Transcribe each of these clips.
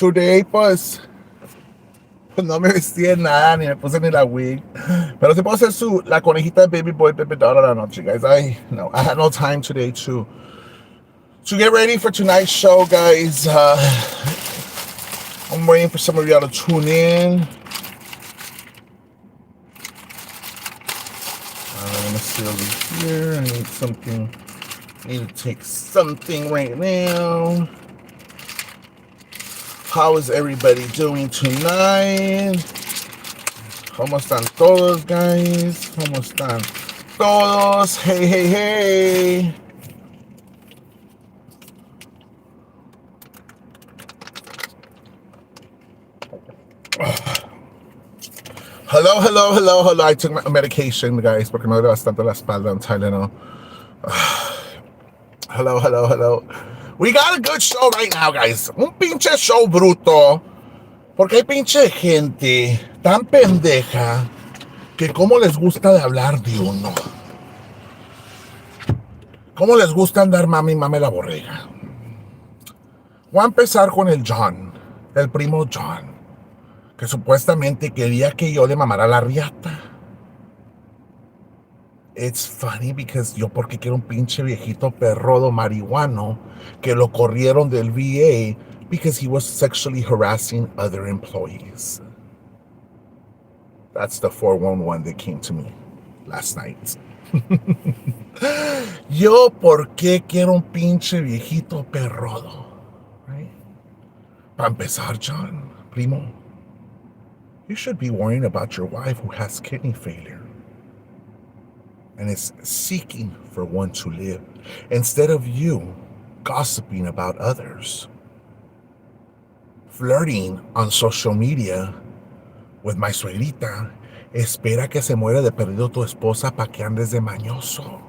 Today, pues no me vestí de nada ni me puse ni la wig. Pero se puedo hacer la conejita de baby boy, baby doll a la noche, guys. I had no time today to get ready for tonight's show, guys. I'm waiting for some of y'all to tune in. Let me see over here. I need something. I need to take something right now. How is everybody doing tonight? ¿Cómo están todos, guys? ¿Cómo están todos? Hey, hey, hey. Hello, hello, hello, hello. I took my medication, guys, porque me duele bastante la espalda. I'm Tylenol. Hello, hello, hello. We got a good show right now, guys. Un pinche show bruto. Porque hay pinche gente tan pendeja que cómo les gusta de hablar de uno. Cómo les gusta andar mami la borrega. Voy a empezar con el John, el primo John, que supuestamente quería que yo le mamara la riata. It's funny because yo porque quiero un pinche viejito perrodo marihuano que lo corrieron del VA because he was sexually harassing other employees. That's the 411 that came to me last night. Yo por qué quiero un pinche viejito perrodo, right? Para empezar, John, primo, you should be worrying about your wife who has kidney failure and is seeking for one to live, instead of you gossiping about others, flirting on social media with my suegrita. Espera que se muera de perdido tu esposa para que andes de mañoso.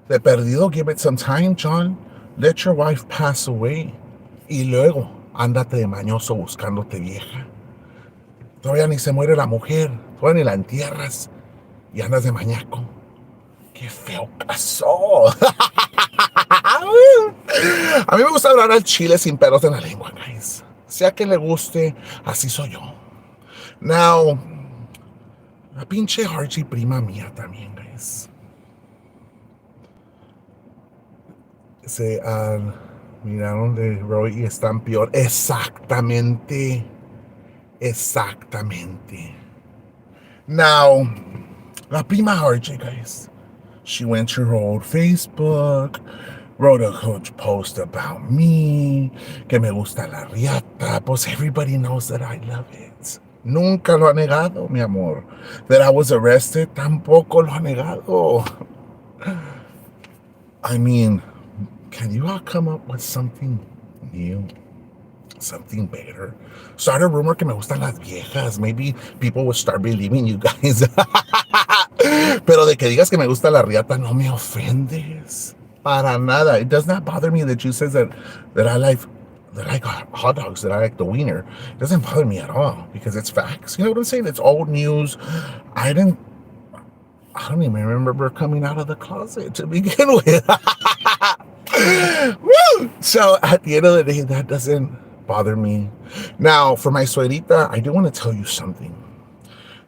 De perdido, give it some time, John. Let your wife pass away. Y luego, ándate de mañoso buscándote vieja. Todavía ni se muere la mujer, todavía ni la entierras. Y andas de mañaco. ¡Qué feo caso! A mí me gusta hablar al chile sin pelos en la lengua, guys. Sea que le guste, así soy yo. Now, la pinche Archie prima mía también, guys. Se miraron de Roy y están peor. Exactamente. Exactamente. Now, la prima Archie, guys. She went to her old Facebook, wrote a huge post about me, que me gusta la riata. Pues everybody knows that I love it. Nunca lo ha negado, mi amor. That I was arrested, tampoco lo ha negado. I mean, can you all come up with something new? Something better? Start a rumor que me gustan las viejas. Maybe people will start believing you guys. Pero de que digas que me gusta la riata, no me ofendes. Para nada. It does not bother me that you says that I like hot dogs, that I like the wiener. It doesn't bother me at all because it's facts. You know what I'm saying? It's old news. I don't even remember coming out of the closet to begin with. Woo! So at the end of the day, that doesn't bother me. Now, for my suegrita, I do want to tell you something.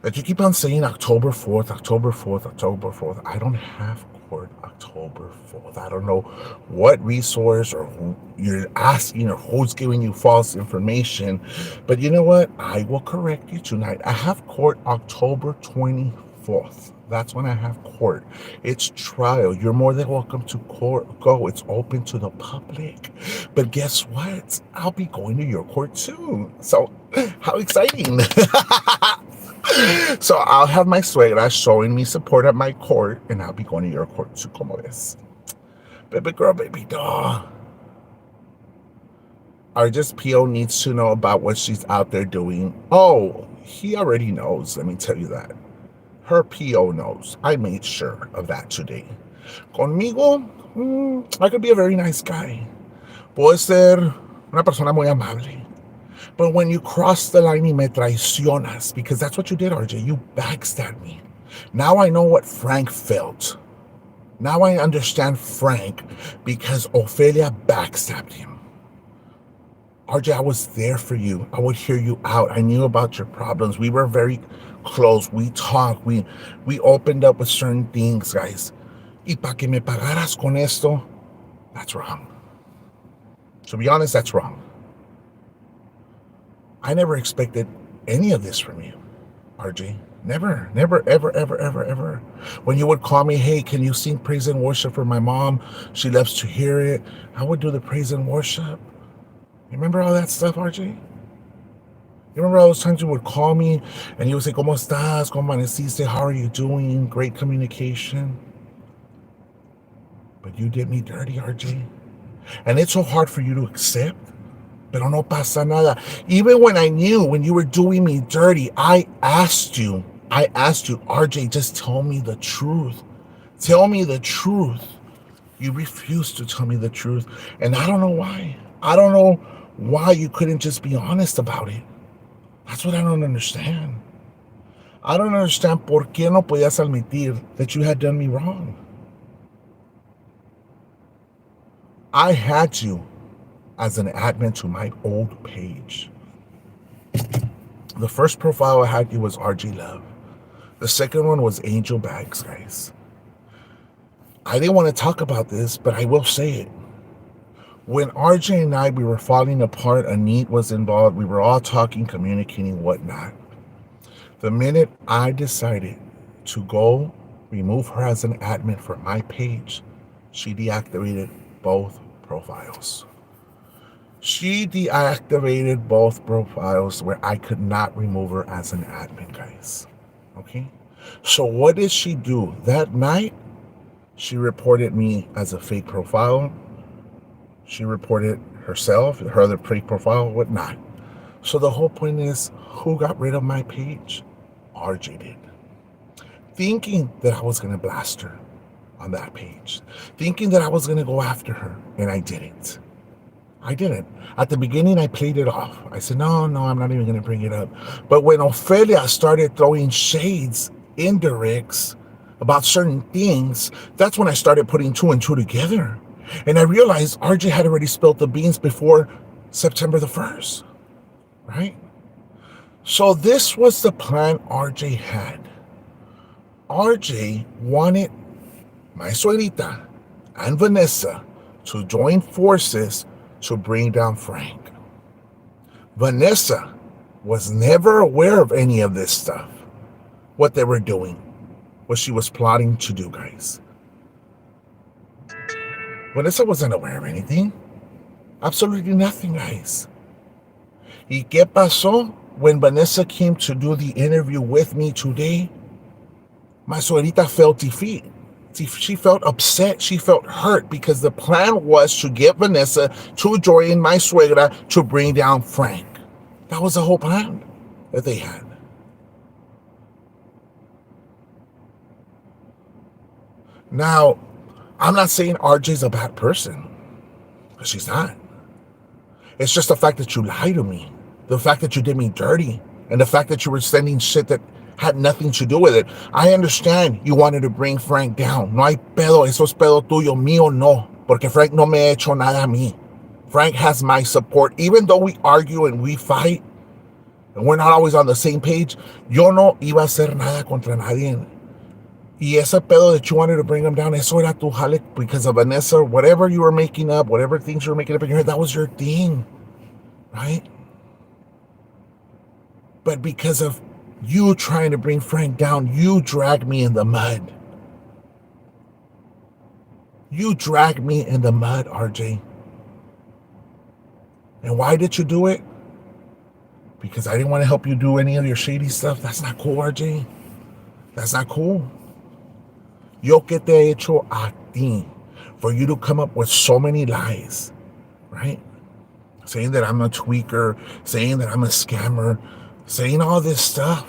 That you keep on saying October 4th, October 4th, October 4th. I don't have court October 4th. I don't know what resource or who you're asking or who's giving you false information. But you know what? I will correct you tonight. I have court October 24th. That's when I have court. It's trial. You're more than welcome to court. Go. It's open to the public. But guess what? I'll be going to your court too. So how exciting. So I'll have my suegra showing me support at my court, and I'll be going to your court too, como es. Baby girl, baby doll. Our just PO needs to know about what she's out there doing. Oh, he already knows, let me tell you that. Her PO knows. I made sure of that today. Conmigo, I could be a very nice guy. Puedo ser una persona muy amable. But when you cross the line y me traicionas, because that's what you did, RJ, you backstabbed me. Now I know what Frank felt. Now I understand Frank because Ophelia backstabbed him. RJ, I was there for you. I would hear you out. I knew about your problems. We were very close. We talked. We opened up with certain things, guys. Y pa que me pagaras con esto, that's wrong. To be honest, that's wrong. I never expected any of this from you, RJ. Never, never, ever, ever, ever, ever. When you would call me, hey, can you sing praise and worship for my mom? She loves to hear it. I would do the praise and worship. You remember all that stuff, RJ? You remember all those times you would call me and you would say, ¿Cómo estás? ¿Cómo amaneciste? How are you doing? Great communication. But you did me dirty, RJ. And it's so hard for you to accept. Pero no pasa nada. Even when I knew when you were doing me dirty, I asked you, RJ, just tell me the truth. Tell me the truth. You refused to tell me the truth. And I don't know why. I don't know why you couldn't just be honest about it. That's what I don't understand. I don't understand por qué no podías admitir that you had done me wrong. I had you as an admin to my old page. The first profile I had you was RG Love. The second one was Angel Bags, guys. I didn't want to talk about this, but I will say it. When RJ and I, we were falling apart, Anit was involved, we were all talking, communicating, whatnot. The minute I decided to go remove her as an admin for my page, she deactivated both profiles. She deactivated both profiles where I could not remove her as an admin, guys. Okay? So what did she do? That night, she reported me as a fake profile. She reported herself, her other fake profile, whatnot. So the whole point is, who got rid of my page? RJ did. Thinking that I was going to blast her on that page. Thinking that I was going to go after her, and I didn't. At the beginning, I played it off. I said, no, I'm not even going to bring it up. But when Ophelia started throwing shades, indirects about certain things, that's when I started putting two and two together. And I realized RJ had already spilled the beans before September the 1st, right? So this was the plan RJ had. RJ wanted my suegrita and Vanessa to join forces to bring down Frank. Vanessa was never aware of any of this stuff, what they were doing, what she was plotting to do, guys. Vanessa wasn't aware of anything. Absolutely nothing, guys. ¿Y qué pasó? When Vanessa came to do the interview with me today, my suegrita felt defeat. She felt upset. She felt hurt because the plan was to get Vanessa to join my suegra to bring down Frank. That was the whole plan that they had. Now, I'm not saying RJ's a bad person. She's not. It's just the fact that you lied to me. The fact that you did me dirty. And the fact that you were sending shit that had nothing to do with it. I understand you wanted to bring Frank down. No hay pedo, eso es pedo tuyo, mío no. Porque Frank no me ha hecho nada a mí. Frank has my support. Even though we argue and we fight, and we're not always on the same page, yo no iba a hacer nada contra nadie. Y ese pedo that you wanted to bring him down, eso era tu jale because of Vanessa, whatever you were making up, whatever things you were making up in your head, that was your thing, right? But because of you trying to bring Frank down, you dragged me in the mud. You dragged me in the mud, RJ. And why did you do it? Because I didn't want to help you do any of your shady stuff. That's not cool, RJ. That's not cool. Yo que te he hecho a ti for you to come up with so many lies, right? Saying that I'm a tweaker, saying that I'm a scammer, saying all this stuff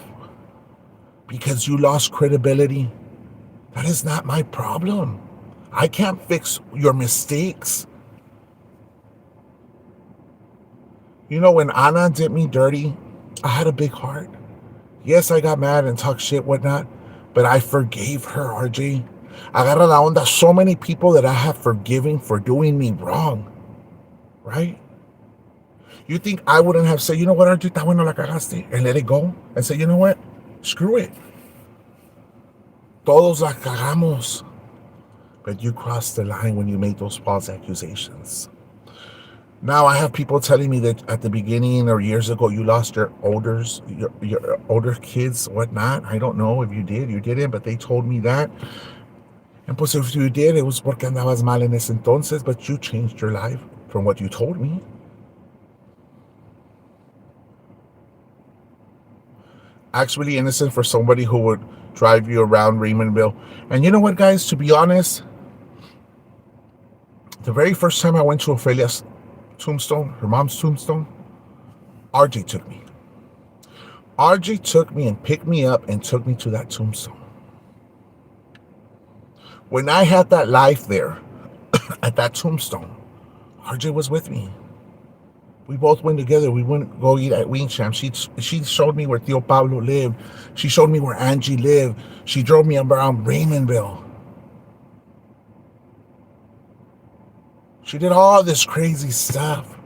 because you lost credibility. That is not my problem. I can't fix your mistakes. You know, when Anna did me dirty, I had a big heart. Yes, I got mad and talked shit, whatnot, but I forgave her, RJ. Agarra la onda, so many people that I have forgiven for doing me wrong, right? You think I wouldn't have said, you know what, RJ, está bueno la cagaste, and let it go? And say, you know what? Screw it. Todos la cagamos. But you crossed the line when you made those false accusations. Now I have people telling me that at the beginning or years ago you lost your older kids, whatnot. I don't know if you did, you didn't, but they told me that. And pues if you did, it was porque andabas mal en ese entonces, but you changed your life from what you told me. Actually innocent for somebody who would drive you around Raymondville. And you know what, guys, to be honest, the very first time I went to Ophelia's tombstone, her mom's tombstone, RJ took me. RJ took me and picked me up and took me to that tombstone. When I had that life there at that tombstone, RJ was with me. We both went together. We went go eat at Wingsham. She showed me where Tio Pablo lived. She showed me where Angie lived. She drove me around Raymondville. She did all this crazy stuff.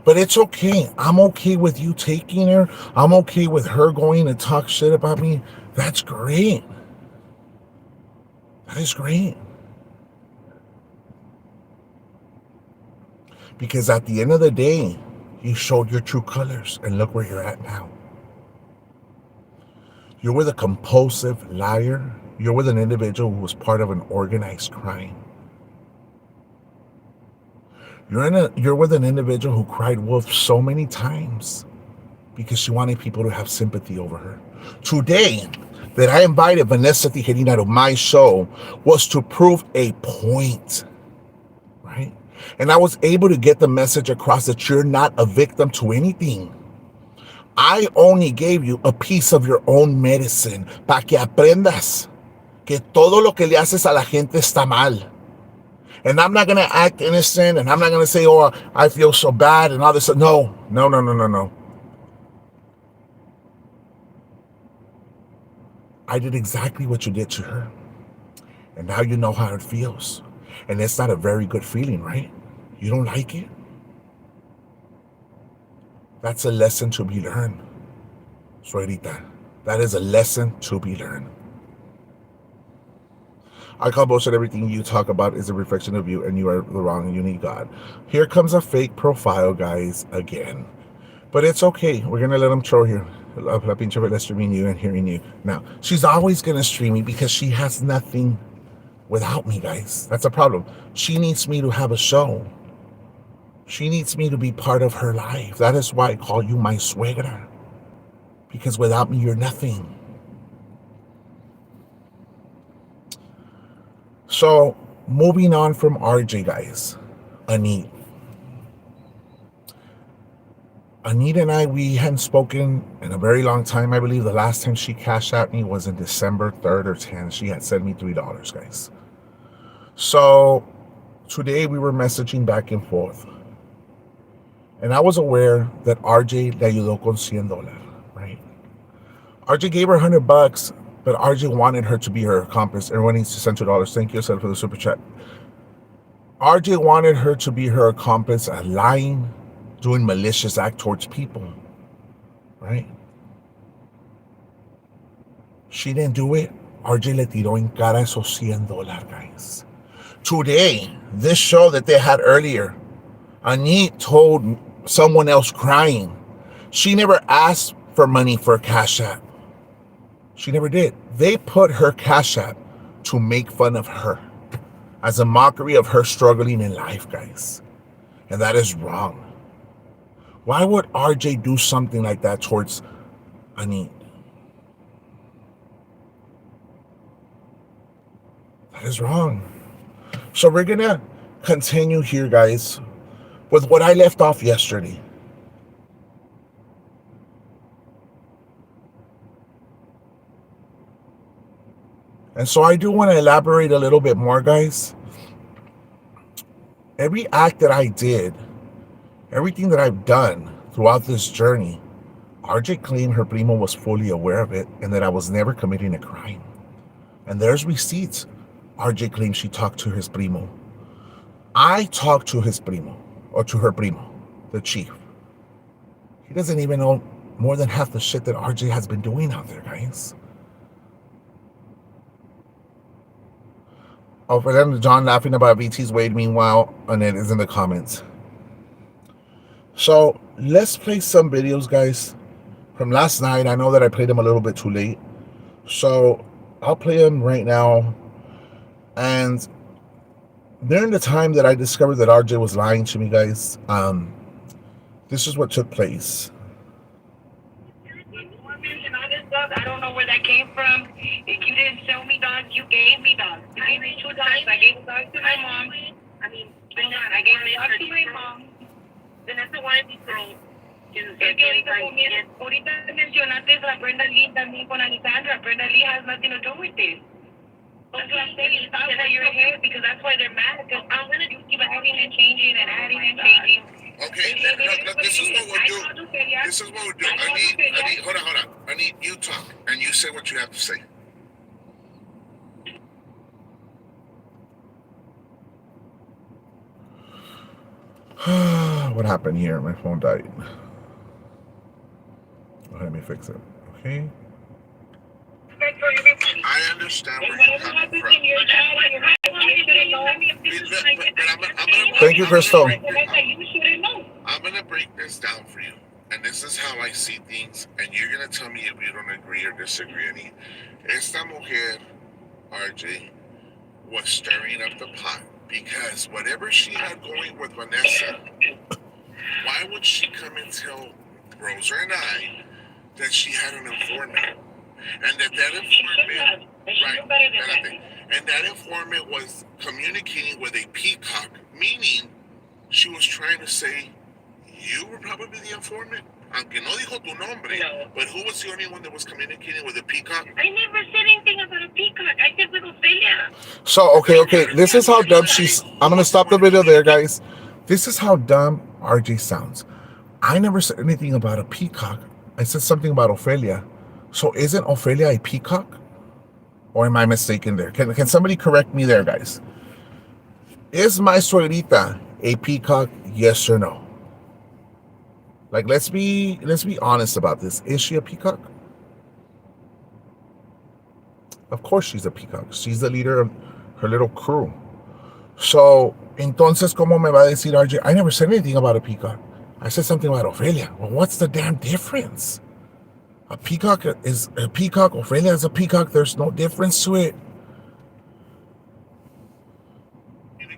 But it's okay. I'm okay with you taking her. I'm okay with her going to talk shit about me. That's great. That is great. Because at the end of the day, you showed your true colors, and look where you're at now. You're with a compulsive liar. You're with an individual who was part of an organized crime. You're with an individual who cried wolf so many times because she wanted people to have sympathy over her. Today, that I invited Vanessa Tijerina to my show was to prove a point, right? And I was able to get the message across that you're not a victim to anything. I only gave you a piece of your own medicine para que aprendas que todo lo que le haces a la gente está mal. And I'm not going to act innocent, and I'm not going to say, oh, I feel so bad and all this. No. I did exactly what you did to her. And now you know how it feels. And it's not a very good feeling, right? You don't like it? That's a lesson to be learned, Suerita. That is a lesson to be learned. I call bullshit everything you talk about is a reflection of you, and you are the wrong and you need God. Here comes a fake profile, guys, again. But it's okay. We're going to let them troll here. La pinche vela streaming you and hearing you. Now, she's always going to stream me because she has nothing without me, guys. That's a problem. She needs me to have a show. She needs me to be part of her life. That is why I call you my suegra. Because without me, you're nothing. So, moving on from RJ, guys. Anit and I, we hadn't spoken in a very long time. I believe the last time she cashed out me was in December 3rd or 10th. She had sent me $3, guys. So, today we were messaging back and forth. And I was aware that RJ le ayudó con $100, right? RJ gave her $100, but RJ wanted her to be her accomplice. Everyone needs to send $2. Thank you, Seth, for the super chat. RJ wanted her to be her accomplice, lying, doing malicious act towards people, right? She didn't do it. RJ le tiró en cara esos $100, guys. Today, this show that they had earlier, Anit told someone else crying. She never asked for money for a Cash App. She never did. They put her Cash App to make fun of her as a mockery of her struggling in life, guys. And that is wrong. Why would RJ do something like that towards Anit? That is wrong. So we're going to continue here, guys, with what I left off yesterday. And so I do want to elaborate a little bit more, guys. Every act that I did, everything that I've done throughout this journey, RJ claimed her primo was fully aware of it and that I was never committing a crime. And there's receipts. RJ claims she talked to his primo. I talked to his primo, or to her primo, the chief. He doesn't even know more than half the shit that RJ has been doing out there, guys. Oh, for them, John laughing about VT's Wade, meanwhile, and it is in the comments. So let's play some videos, guys, from last night. I know that I played them a little bit too late. So I'll play them right now. And during the time that I discovered that RJ was lying to me, guys, this is what took place. I don't know where that came from. If you didn't sell me dogs, you gave me dogs. You gave me 2 dogs. I gave a dog to my mom. I mean, I gave a dog to my mom. Then that's the one through. Es que ahorita mencionaste a Brenda Lee también con Alexandra. Brenda Lee has nothing to do with this. That's what I'm saying. It's not where you're here because that's why they're mad. Because I'm going to keep adding and changing and adding and changing. Okay, this is what we'll do. This is what we'll do. I need, hold on. I need you talk, and you say what you have to say. What happened here? My phone died. Let me fix it. Okay. I understand where you're coming from. Thank you, Crystal. I'm going to break this down for you. And this is how I see things. And you're going to tell me if you don't agree or disagree any. Esta mujer, RJ, was stirring up the pot. Because whatever she had going with Vanessa, why would she come and tell Rosa and I that she had an informant? And that informant, right, and that informant was communicating with a peacock, meaning she was trying to say, you were probably the informant? Aunque no dijo tu nombre, no. But who was the only one that was communicating with a peacock? I never said anything about a peacock. I said with Ophelia. So, okay. This is how dumb she's... I'm going to stop the video there, guys. This is how dumb RJ sounds. I never said anything about a peacock. I said something about Ophelia. So isn't Ophelia a peacock? Or am I mistaken there? Can somebody correct me there, guys? Is my suegrita a peacock? Yes or no? Like, let's be honest about this. Is she a peacock? Of course she's a peacock. She's the leader of her little crew. So, entonces, ¿cómo me va a decir RJ? I never said anything about a peacock. I said something about Ophelia. Well, what's the damn difference? A peacock is a peacock. Ophelia is a peacock. There's no difference to it.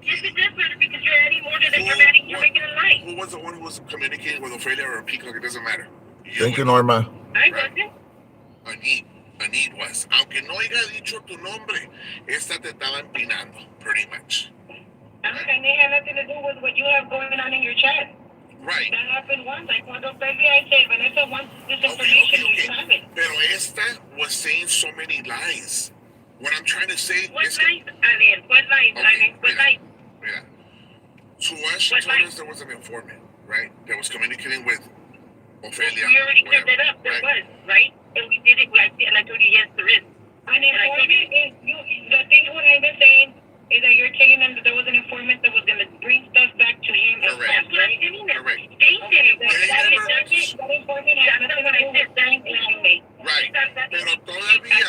Yes, it does matter because you're adding more to them. You're making a lie. Who was the one who was communicating with Ophelia or a peacock? It doesn't matter. Thank you, Norma. I wasn't. Anid was. Aunque no haya dicho tu nombre, esta te estaba empinando, pretty much. And it had nothing to do with what you have going on in your chat. Right. That happened once. I called Ophelia. I said, Vanessa wants this information. You have it. Pero esta was saying so many lies. What I'm trying to say what is... lies, Alien? What lies, Alien? What lies? Mira. To us, she told us there was an informant, right? That was communicating with Ophelia. We already cleared that up. There was, right? And we did it. And I told you, yes, there is. And the thing what I've been saying is that you're telling them that there was an informant that was going to bring stuff back to him. Correct. Right? Correct. They said it. That informant has nothing to do with anything. Right. Pero todavía...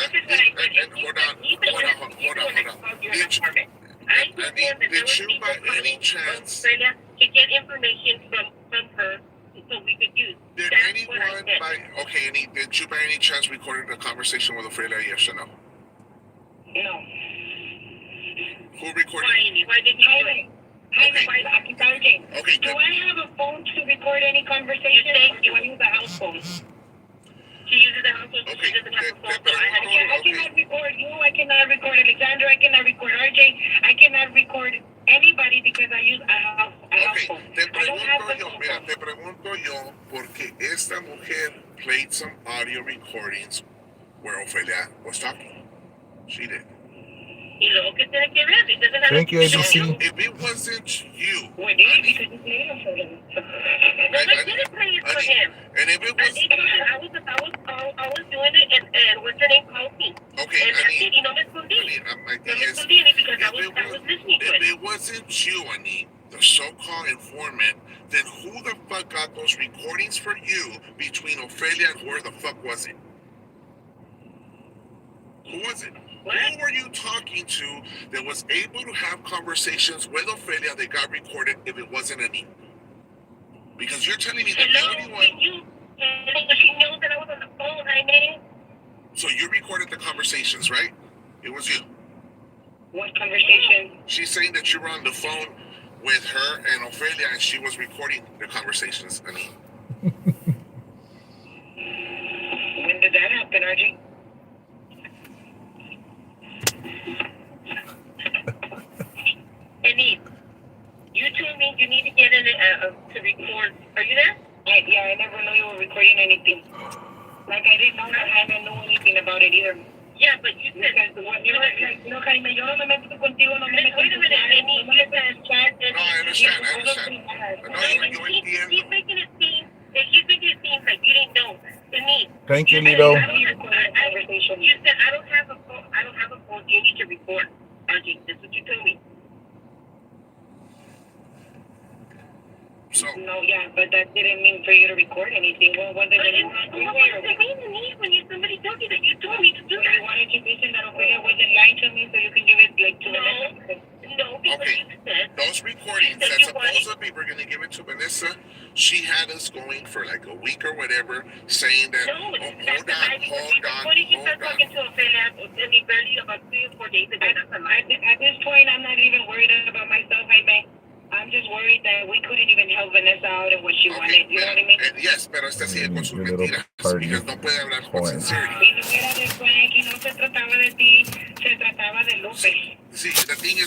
Hold on. Did you by any chance... to get information from her so we could use. Did anyone did you by any chance recorded a conversation with Ophelia, yes or no? No. Who recorded? Why didn't you do it? Okay. Do I have a phone to record any conversation? Do I use a house phone? She uses a house phone. She doesn't have a phone. I cannot record you. I cannot record Alexandra. I cannot record RJ. I cannot record anybody because I use a house phone. Te pregunto yo, porque esta mujer played some audio recordings where Ophelia was talking. She did. Y luego que tiene que ver, it doesn't have Thank you, ABC. If it wasn't you, we did because you played it for him. I didn't play it for him. And if it was, I was doing it, and what's her name called me. Okay, and y no me escondí. Because I was listening to it. If it wasn't you, the so-called informant, then who the fuck got those recordings for were you between Ophelia and where the fuck was it? Who was it? What? Who were you talking to that was able to have conversations with Ophelia that got recorded if it wasn't Annie? Because you're telling me that Hello? the only one. She knows that I was on the phone, Jaime. So you recorded the conversations, right? It was you. What conversation? She's saying that you were on the phone with her and Ophelia, and she was recording the conversations, Annie. When did that happen, Archie? Annie, you told me you need to get in to record. Are you there? Yeah, I never knew you were recording anything. Like, I didn't know that. I didn't know anything about it either. Yeah, but you said that you're like, no, Jaime, yo no me meto contigo, no me meto. Wait a minute, Annie, you said chat. No, I understand. No, you entiendo. He's making it seem like you didn't know. To me. Thank you, Nito. You said I don't have a phone. You need to record. Archie, that's what you told me. So. No, yeah, but that didn't mean for you to record anything. Well, what did it mean when somebody told you that you told me to do that? You wanted to mention that Ophelia wasn't lying to me so you can give it like to Vanessa? No, because okay. You said those recordings that supposedly we're going to give it to Vanessa, she had us going for like a week or whatever, saying that, hold on. What did you start talking to Ophelia barely about 3 or 4 days ago? At this point, I'm not even worried about myself, Jaime. I'm just worried that we couldn't even help Vanessa out of what she wanted. You know what I mean? Yes, pero esta sigue con sus mentiras. Because no puede hablar con sinceridad. Si no era de Frank y no se trataba de ti, se trataba de López. Sí, the thing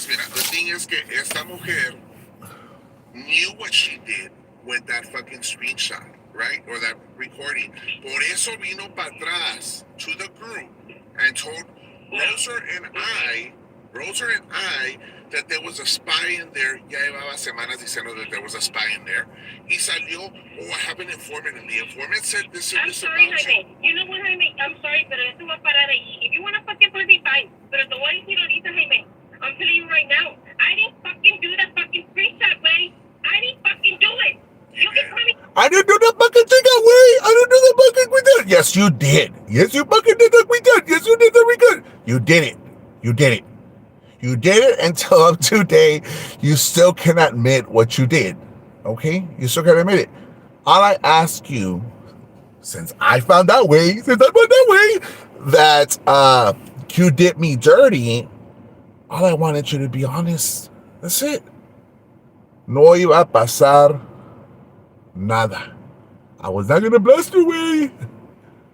is que esta mujer knew what she did with that fucking screenshot, right? Or that recording. Por eso vino para atrás to the group and told Rosa and I that there was a spy in there. Ya llevaba semanas diciendo that there was a spy in there. Y salió, I have an informant, and the informant said this and this about you. I'm sorry, Jaime. You know what, Jaime? I'm sorry, pero esto va a parar ahí. If you want to fucking play me, fine. Pero te voy a decir ahorita, Jaime. I'm telling you right now. I didn't fucking do that fucking screenshot, way. I didn't fucking do it. You can call me. I didn't do the fucking thing away. I didn't do the fucking we did. Yes, you did. Yes, you fucking did the we did. Yes, you did the we did. You did it. You did it. You did it until up to today. You still cannot admit what you did. Okay? You still can't admit it. All I ask you, since I found that way, that you did me dirty, all I wanted you to be honest. That's it. No iba a pasar nada. I was not going to blast your way.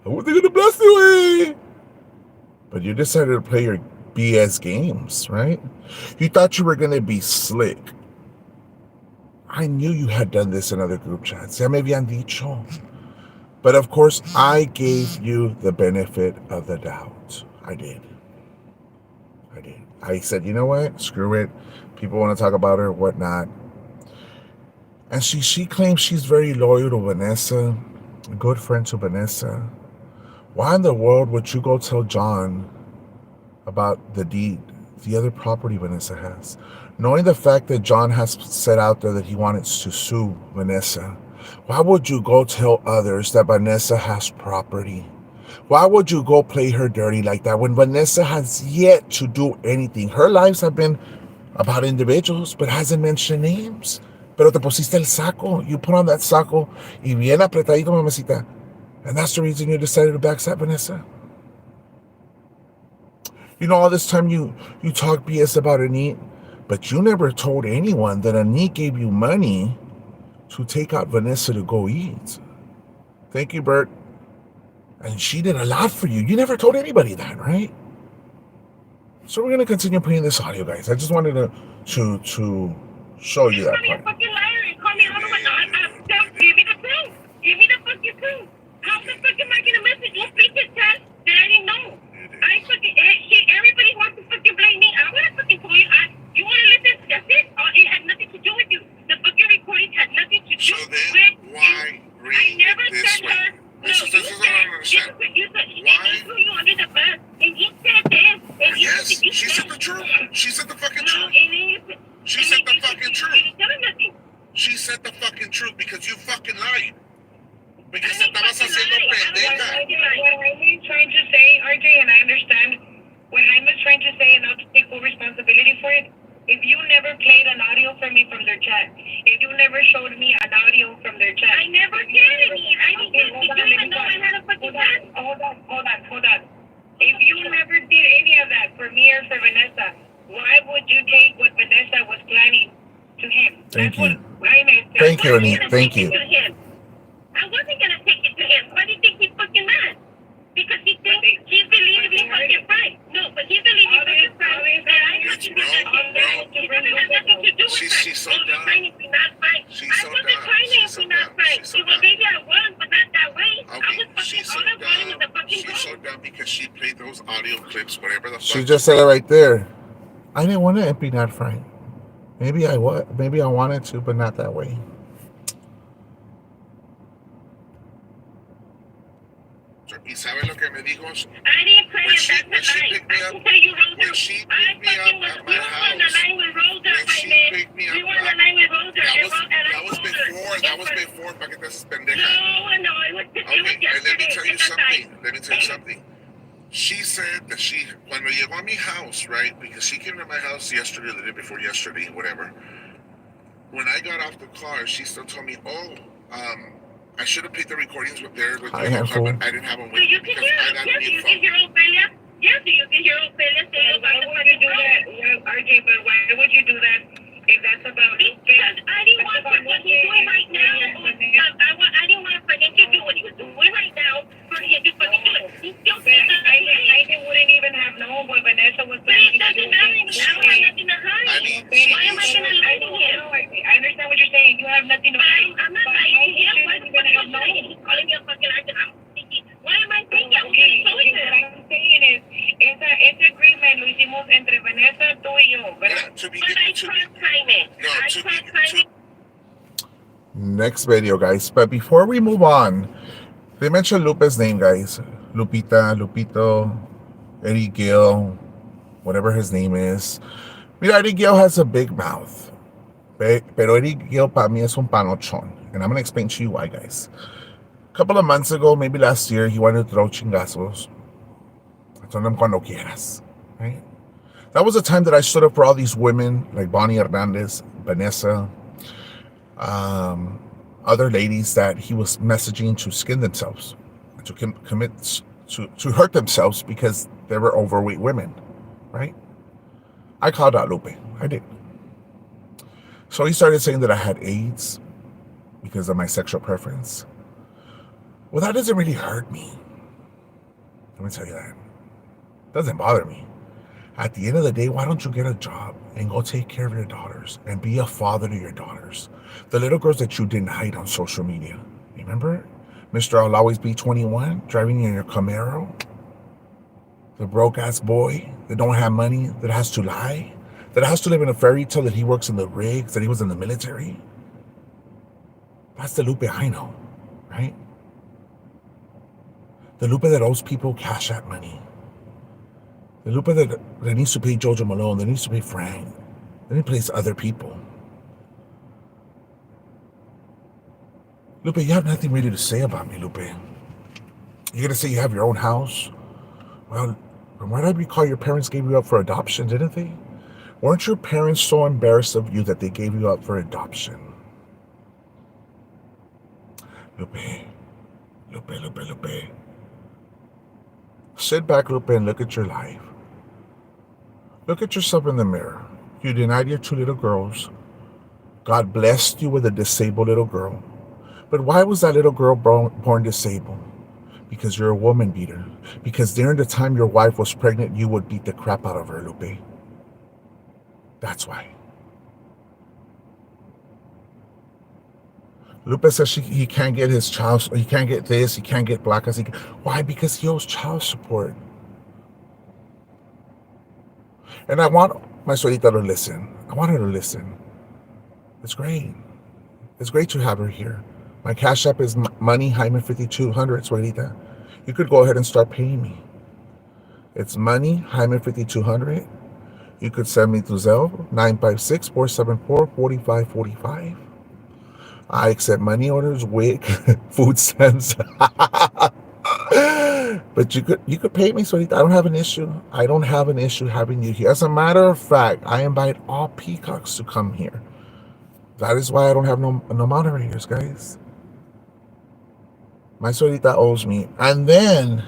I wasn't going to blast your way. But you decided to play your BS games, right? You thought you were going to be slick. I knew you had done this in other group chats. Ya me habían dicho. But of course, I gave you the benefit of the doubt. I did. I said, you know what? Screw it. People want to talk about her, whatnot. And she claims she's very loyal to Vanessa, a good friend to Vanessa. Why in the world would you go tell John about the deed, the other property Vanessa has? Knowing the fact that John has said out there that he wanted to sue Vanessa, why would you go tell others that Vanessa has property? Why would you go play her dirty like that when Vanessa has yet to do anything? Her lives have been about individuals, but hasn't mentioned names. Pero te pusiste el saco. You put on that saco y bien apretadito, mamacita. And that's the reason you decided to backstab Vanessa. You know, all this time you talk BS about Anit, but you never told anyone that Anit gave you money to take out Vanessa to go eat. Thank you, Bert. And she did a lot for you. You never told anybody that, right? So we're going to continue playing this audio, guys. I just wanted to show you that part. Call me a fucking liar and call me give me the proof. Give me the fucking proof. How the fuck am I going to message you freaking chat that I didn't know? Everybody wants to fucking blame me. I want to fucking tell you. You want to listen? That's it. It had nothing to do with you. The fucking recording had nothing to do with you. Why I never said her. This is what I don't understand. Why? Threw you under the bus, and you said this. And yes, she said the truth. She said the fucking truth. She said the fucking truth. She said the fucking truth because you fucking lied. estás haciendo pendeja. What I'm trying to say, RJ, and I understand what I'm trying to say, and not to take full responsibility for it. If you never played an audio for me from their chat, if you never showed me an audio from their chat, I never did any. I didn't even know I had a fucking chat. Hold on. If you never did any of that for me or for Vanessa, why would you take what Vanessa was planning to him? Thank you. Thank you, Annie. Thank you. I wasn't gonna take it to him. Why do you think he's fucking mad? Because he thinks he believes he's fucking right. No, but he believes he's fucking right. That I have to do that. It doesn't have nothing to do with that. She's so dumb. Trying to be not right. I wasn't trying to be not right. Well, maybe I was, but not that way. I was fucking all I wanted was a fucking She's so goal. dumb because she played those audio clips, whatever the fuck. She just said it right there. I didn't want to be not frank. Maybe I wanted to, but not that way. ¿Y sabe lo que me dijo? I didn't play When it. she- That's when she a lie. picked me I up- can tell you, Rosa. when she I picked me fucking up was. at We my were on the house, line with Rosa, when my she man. picked me We up, were on the line with Rosa. that And was before, para que te haces pendeja. No, it was Okay, and yesterday. let me tell you Esa something. time. Let me tell you something. She said that cuando llegó a mi house, right? Because she came to my house yesterday, the day before yesterday, whatever. When I got off the car, she still told me, I should have played the recordings with you in the car, but I didn't have them with So me you can because hear I it. got Yes, a new you phone. can hear Ophelia. Yes, you can hear Ophelia say about the fucking do that? Well, RJ, but why would you do that if that's about because I didn't want for what he's doing right now. I didn't want for him to do what he was doing right now for him to fucking do it. He still thinks that I wouldn't even have known what Vanessa was saying. It doesn't matter. Now I have nothing to hide. Why am I gonna lie to him? I understand what you're saying. You have nothing to hide. I'm not lying to him. Why the fuck am I lying? He's calling me a fucking actor. Why am I thinking I'm getting closer? What I'm saying is, ese agreement lo hicimos entre Vanessa, tú y yo, ¿verdad? But I cross-time it. I cross-time it. Next video, guys. But before we move on, they mentioned Lupe's name, guys. Lupita, Lupito, Eddie Gill, whatever his name is. Mira, Eddie Gill has a big mouth. Pero Eddie Gill para mí es un panochón. And I'm going to explain to you why, guys. A couple of months ago, maybe last year, he wanted to throw chingazos. I told him cuando quieras, right? That was the time that I stood up for all these women like Bonnie Hernandez, Vanessa, other ladies that he was messaging to skin themselves, to commit to hurt themselves because they were overweight women, right? I called out Lupe. I did. So he started saying that I had AIDS because of my sexual preference. Well, that doesn't really hurt me. Let me tell you that. It doesn't bother me. At the end of the day, why don't you get a job and go take care of your daughters and be a father to your daughters? The little girls that you didn't hide on social media. Remember? Mr. I'll always be 21, driving in your Camaro. The broke-ass boy that don't have money, that has to lie, that has to live in a fairy tale that he works in the rigs, that he was in the military. That's the Lupe I know, right? The Lupe that owes people Cash App money. The Lupe that needs to pay Jojo Malone, that needs to pay Frank, that needs to pay other people. Lupe, you have nothing really to say about me, Lupe. You're going to say you have your own house? Well, from what I recall, your parents gave you up for adoption, didn't they? Weren't your parents so embarrassed of you that they gave you up for adoption? Lupe. Sit back, Lupe, and look at your life. Look at yourself in the mirror. You denied your 2 little girls. God blessed you with a disabled little girl. But why was that little girl born disabled? Because you're a woman beater. Because during the time your wife was pregnant, you would beat the crap out of her, Lupe. That's why. Lupe says he can't get his child, he can't get this, he can't get placas. Why? Because he owes child support. And I want my suegrita to listen. I want her to listen. It's great. It's great to have her here. My Cash App is money, Hyman 5200, suegrita. You could go ahead and start paying me. It's money, Hyman 5200. You could send me to Zelle, 956-474-4545. I accept money orders, wig, food stamps. But you could pay me, so I don't have an issue. I don't have an issue having you here. As a matter of fact, I invite all peacocks to come here. That is why I don't have no moderators, guys. My suelita owes me. And then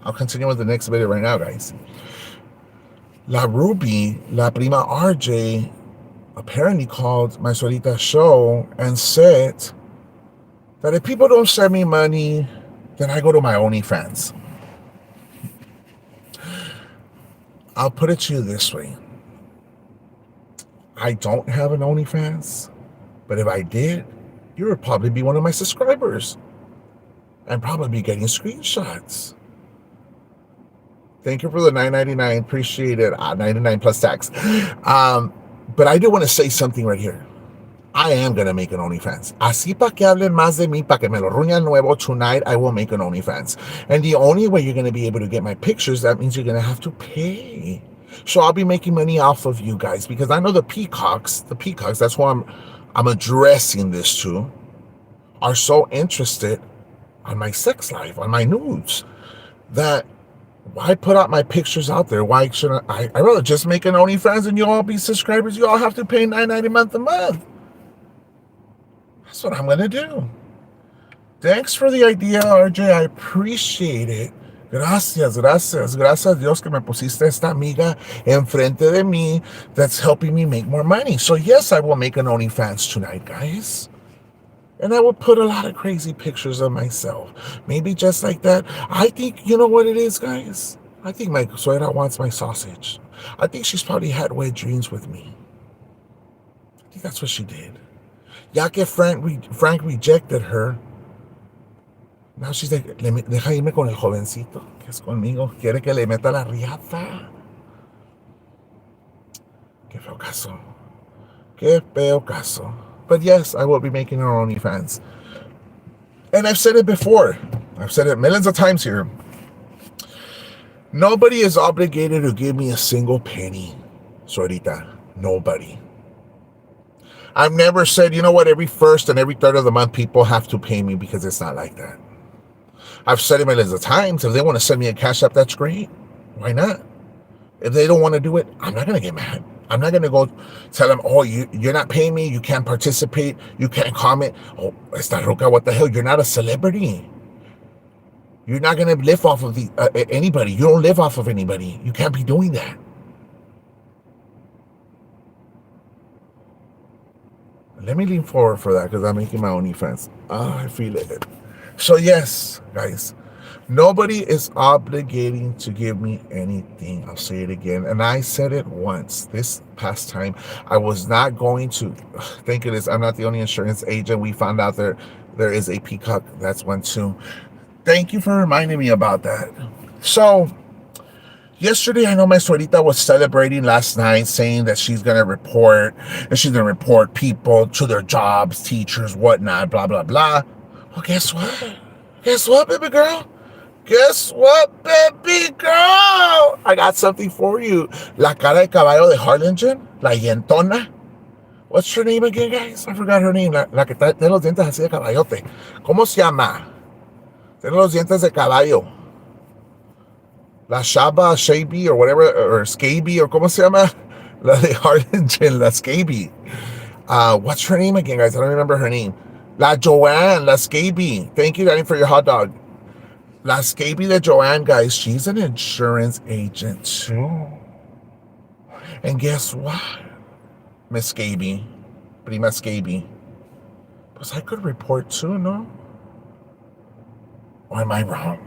I'll continue with the next video right now, guys. La Ruby, La Prima RJ, apparently called my suelita's show and said that if people don't send me money, then I go to my OnlyFans. I'll put it to you this way. I don't have an OnlyFans, but if I did, you would probably be one of my subscribers and probably be getting screenshots. Thank you for the $9.99. Appreciate it. 99 plus tax. But I do want to say something right here. I am going to make an OnlyFans. Así pa' que hablen más de mí, pa' que me lo ruñan nuevo, tonight I will make an OnlyFans. And the only way you're going to be able to get my pictures, that means you're going to have to pay. So I'll be making money off of you guys, because I know the peacocks, that's who I'm addressing this to, are so interested on my sex life, on my nudes, that why put out my pictures out there? Why shouldn't I rather just make an OnlyFans and you all be subscribers? You all have to pay $9.90 a month. That's what I'm going to do. Thanks for the idea, RJ. I appreciate it. Gracias a Dios que me pusiste esta amiga enfrente de mí that's helping me make more money. So yes, I will make an OnlyFans tonight, guys. And I will put a lot of crazy pictures of myself. Maybe just like that. I think, you know what it is, guys? I think my suegra wants my sausage. I think she's probably had wet dreams with me. I think that's what she did. Ya que Frank rejected her, now she's like, deja irme con el jovencito que es conmigo. Quiere que le meta la riata. Qué feo caso. Qué feo caso. But yes, I will be making our OnlyFans. And I've said it before. I've said it millions of times here. Nobody is obligated to give me a single penny, suerita. Nobody. I've never said, you know what, every first and every third of the month people have to pay me, because it's not like that. I've said it millions of times. If they want to send me a cash app, that's great. Why not? If they don't want to do it, I'm not going to get mad. I'm not going to go tell them, oh, you're not paying me. You can't participate. You can't comment. Oh, esta roca, what the hell? You're not a celebrity. You're not going to live off of anybody. You don't live off of anybody. You can't be doing that. Let me lean forward for that, because I'm making my OnlyFans. I feel it. So yes, guys, nobody is obligating to give me anything. I'll say it again. And I said it once this past time. I was not going to. Thank goodness I'm not the only insurance agent. We found out there is a peacock. That's one too. Thank you for reminding me about that. So yesterday, I know my suerita was celebrating last night, saying that she's going to report, and she's going to report people to their jobs, teachers, whatnot, blah, blah, blah. Well, guess what? Guess what, baby girl? Guess what, baby girl? I got something for you. La cara de caballo de Harlingen, la yentona. What's her name again, guys? I forgot her name. La que tiene los dientes así de caballote. ¿Cómo se llama? Tiene los dientes de caballo. La Shaba, Shaby, or whatever, or Scaby, or ¿cómo se llama? La de Harlingen, la Scaby. What's her name again, guys? I don't remember her name. La Joanne, La Scaby. Thank you, Danny, for your hot dog. La Scaby de Joanne, guys, she's an insurance agent too. And guess what? Miss Scaby, Prima Scaby. Because I could report too, no? Or am I wrong?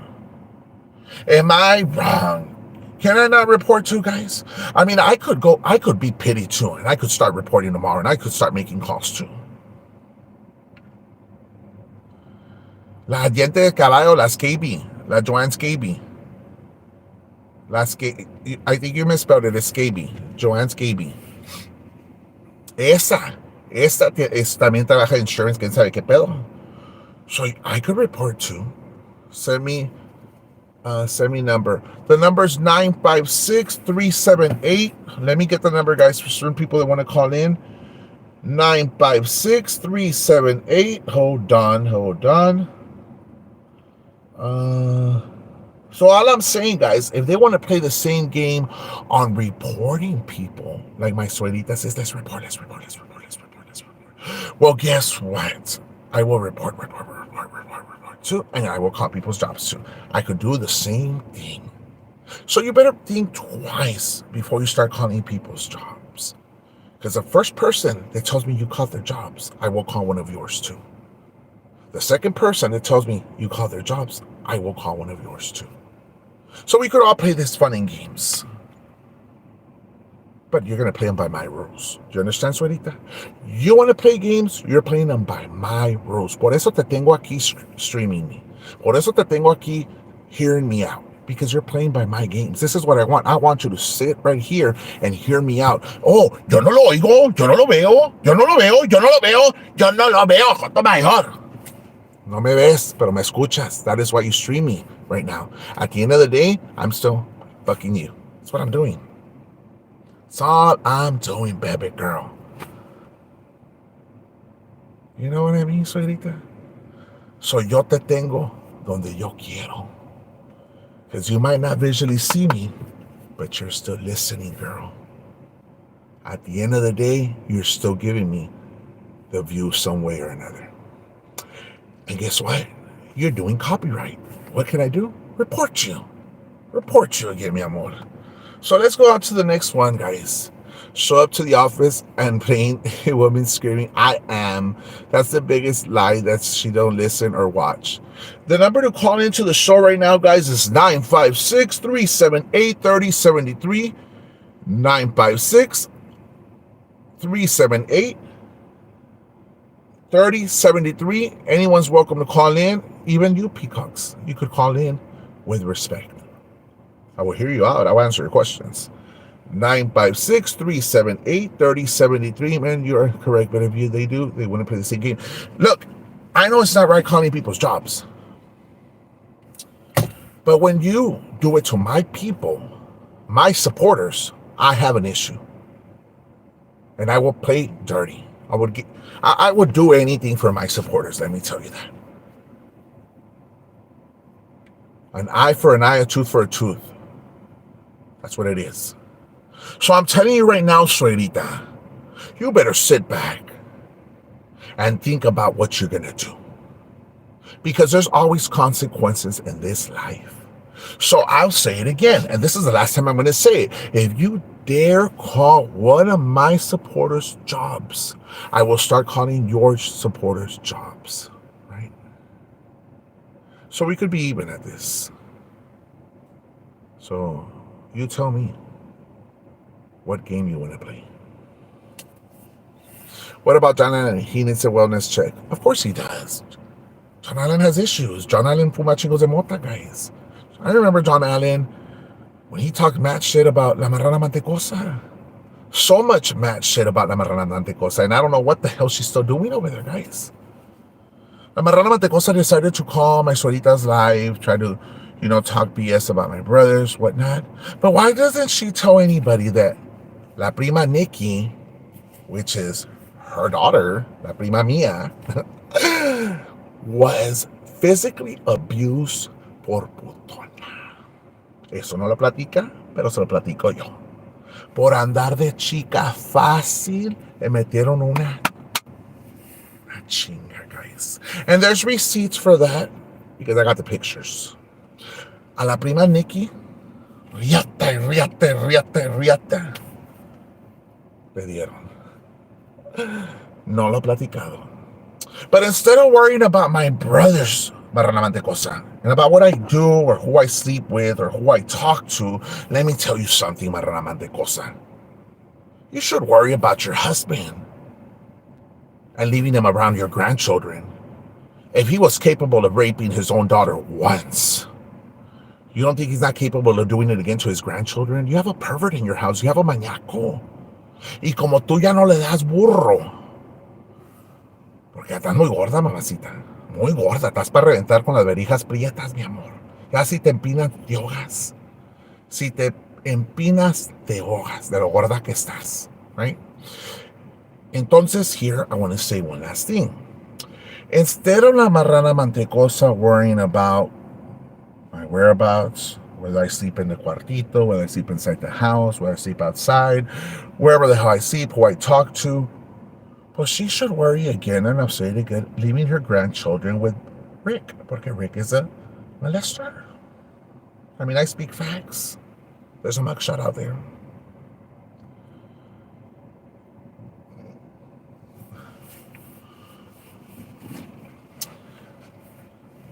Am I wrong? Can I not report too, guys? I mean, I could be pity too, and I could start reporting tomorrow, and I could start making calls too. La diente de caballo, la Scaby, la Joanne Scaby. I think you misspelled it, it's Scaby, Joanne Scaby. Esta también trabaja insurance, quién sabe qué pedo. So I could report too. Send me number. The number is 956-378. Let me get the number, guys, for certain people that want to call in. 956-378. Hold on. So all I'm saying, guys, if they want to play the same game on reporting people, like my suegrita says, let's report. Well, guess what? I will report too, and I will call people's jobs too. I could do the same thing. So you better think twice before you start calling people's jobs. Because the first person that tells me you called their jobs, I will call one of yours too. The second person that tells me you called their jobs, I will call one of yours too. So we could all play this fun and games. But you're going to play them by my rules. Do you understand, suegrita? You want to play games, you're playing them by my rules. Por eso te tengo aquí streaming me. Por eso te tengo aquí hearing me out. Because you're playing by my games. This is what I want. I want you to sit right here and hear me out. Oh, yo no lo oigo, yo no lo veo, yo no lo veo, yo no lo veo, yo no lo veo, Joto Mayor. No me ves, pero me escuchas. That is why you stream me right now. At the end of the day, I'm still fucking you. That's what I'm doing. That's all I'm doing, baby girl. You know what I mean, suegrita? So yo te tengo donde yo quiero. Because you might not visually see me, but you're still listening, girl. At the end of the day, you're still giving me the view some way or another. And guess what? You're doing copyright. What can I do? Report you again, mi amor. So let's go on to the next one, guys. Show up to the office and plain a woman screaming, I am. That's the biggest lie that she don't listen or watch. The number to call into the show right now, guys, is 956-378-3073. 956-378-3073. Anyone's welcome to call in. Even you peacocks. You could call in with respect. I will hear you out. I will answer your questions. 956-378-3073. Man, you are correct. But if they wouldn't play the same game. Look, I know it's not right calling people's jobs. But when you do it to my people, my supporters, I have an issue. And I will play dirty. I would do anything for my supporters, let me tell you that. An eye for an eye, a tooth for a tooth. That's what it is. So I'm telling you right now, suegrita, you better sit back and think about what you're going to do. Because there's always consequences in this life. So I'll say it again, and this is the last time I'm going to say it. If you dare call one of my supporters' jobs, I will start calling your supporters' jobs, right? So we could be even at this. So you tell me what game you want to play. What about John Allen? He needs a wellness check. Of course he does. John Allen has issues. John Allen fuma chingos de mota, guys. I remember John Allen when he talked mad shit about La Marrana Mantecosa. So much mad shit about La Marrana Mantecosa, and I don't know what the hell she's still doing over there, guys. La Marrana Mantecosa decided to call my suegrita's live, try to, talk BS about my brothers, whatnot. But why doesn't she tell anybody that La Prima Nikki, which is her daughter, La Prima Mia, was physically abused por putona? Eso no lo platica, pero se lo platico yo. Por andar de chica fácil, le metieron una chinga, guys. And there's receipts for that, because I got the pictures. A la prima Nikki, riata, le dieron. No lo he platicado. But instead of worrying about my brothers, Marrana Mantecosa, and about what I do or who I sleep with or who I talk to, let me tell you something, Marrana Mantecosa. You should worry about your husband and leaving him around your grandchildren. If he was capable of raping his own daughter once, you don't think he's not capable of doing it again to his grandchildren? You have a pervert in your house. You have a maníaco. Y como tú ya no le das burro, porque ya estás muy gorda, mamacita. Muy gorda. Estás para reventar con las verijas prietas, mi amor. Ya si te empinas, te ahogas. Si te empinas, te ahogas de lo gorda que estás. Right? Entonces, here I want to say one last thing. Instead of la marrana mantecosa worrying about my whereabouts, whether I sleep in the cuartito, whether I sleep inside the house, whether I sleep outside, wherever the hell I sleep, who I talk to, well, she should worry again, and I'll say it again, leaving her grandchildren with Rick, porque Rick is a molester. I mean, I speak facts. There's a mugshot out there.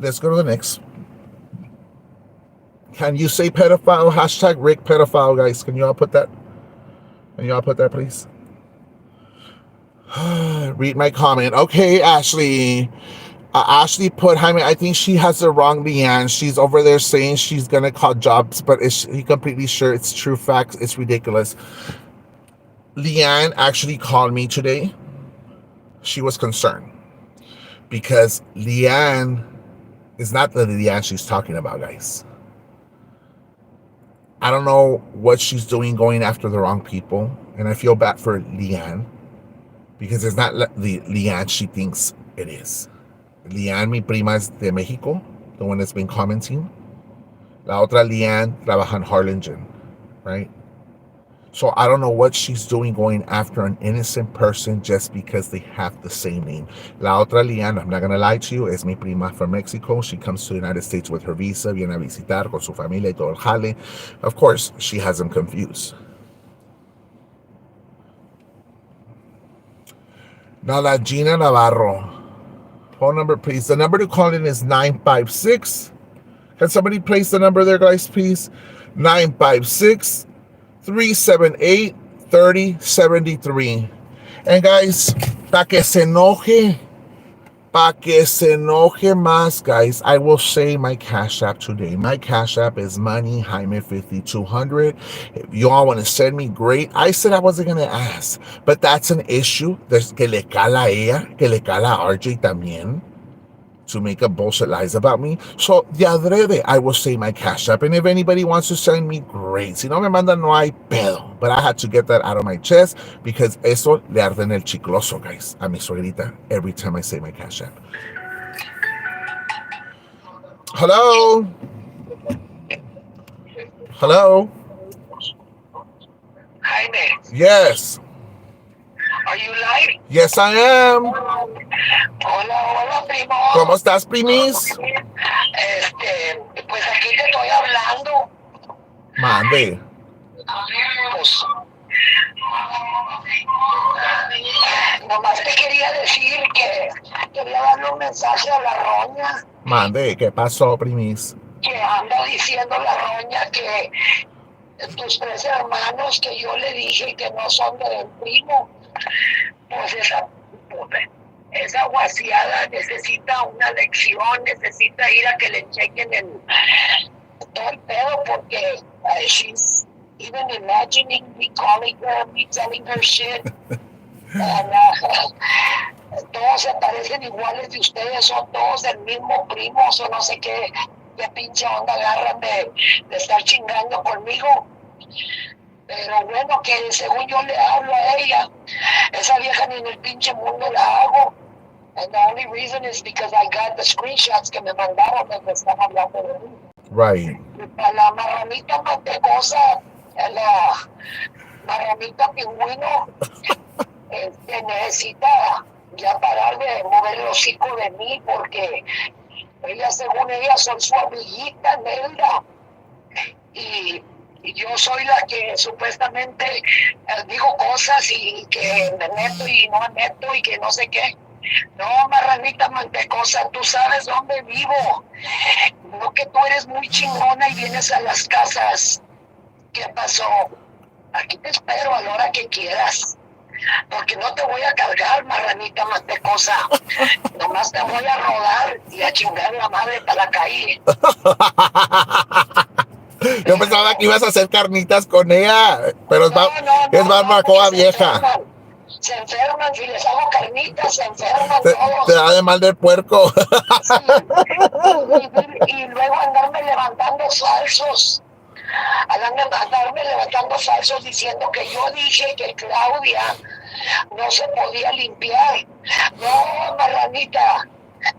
Let's go to the next. Can you say pedophile? Hashtag Rick pedophile, guys. Can you all put that? Can you all put that, please? Read my comment. Okay, Ashley. Ashley put Jaime. I think she has the wrong Leanne. She's over there saying she's gonna call jobs, but is he completely sure it's true facts? It's ridiculous. Leanne actually called me today. She was concerned because Leanne is not the Leanne she's talking about, guys. I don't know what she's doing going after the wrong people, and I feel bad for Leanne because it's not the Leanne she thinks it is. Leanne, mi prima, es de Mexico, the one that's been commenting. La otra Leanne trabaja en Harlingen, right? So I don't know what she's doing going after an innocent person just because they have the same name. La otra Leanne, I'm not going to lie to you, es mi prima from Mexico. She comes to the United States with her visa, viene a visitar con su familia y todo el jale. Of course, she has them confused. Now, la Gina Navarro. Phone number, please. The number to call in is 956. Can somebody place the number there, guys, please? 956 378 3073. And guys, para que se enoje más, guys, I will say my Cash App today. My Cash App is money, Jaime 5200. If you all want to send me, great. I said I wasn't going to ask, but that's an issue. There's que le cala a ella, que le cala a RJ también, to make up bullshit lies about me. So, de adrede, I will say my Cash App. And if anybody wants to send me, great. Si no me mandan, no hay pedo. But I had to get that out of my chest because eso le arde en el chicloso, guys, a mi suegrita every time I say my Cash App. Hello? Hello? Jaime, Yes. are you live? Yes, I am. Hola, primo. ¿Cómo estás, primis? Pues aquí te estoy hablando. Mande. Pues, nomás te quería decir que quería darle un mensaje a la roña. Mande, ¿qué pasó, primis? Que anda diciendo la roña que tus 3 hermanos que yo le dije que no son del primo, pues esa guaciada necesita una lección, necesita ir a que le chequen en todo el pedo porque she's even imagining me calling her, me telling her shit. And, todos se parecen iguales de ustedes, son todos del mismo primo, o no sé qué pinche onda agarran de estar chingando conmigo. Pero bueno, que según yo le hablo a ella, esa vieja ni en el pinche mundo la hago. And the only reason is because I got the screenshots que me mandaron donde están hablando de mí. Right. A la marranita mantecosa, a la marranita pingüino, necesita ya parar de mover el hocico de mí porque ella, según ella, son su amiguita, Nelda. Y yo soy la que supuestamente digo cosas y que me meto y no me meto y que no sé qué. No, marranita mantecosa, tú sabes dónde vivo. No que tú eres muy chingona y vienes a las casas. ¿Qué pasó? Aquí te espero a la hora que quieras. Porque no te voy a cargar, marranita mantecosa. Nomás te voy a rodar y a chingar la madre para la calle. Yo pensaba que ibas a hacer carnitas con ella, pero es barbacoa vieja. Se enferman, si les hago carnitas, se enferman todos. Te da de mal del puerco. Sí. Y luego andarme levantando falsos. Andarme levantando falsos diciendo que yo dije que Claudia no se podía limpiar. No, marranita,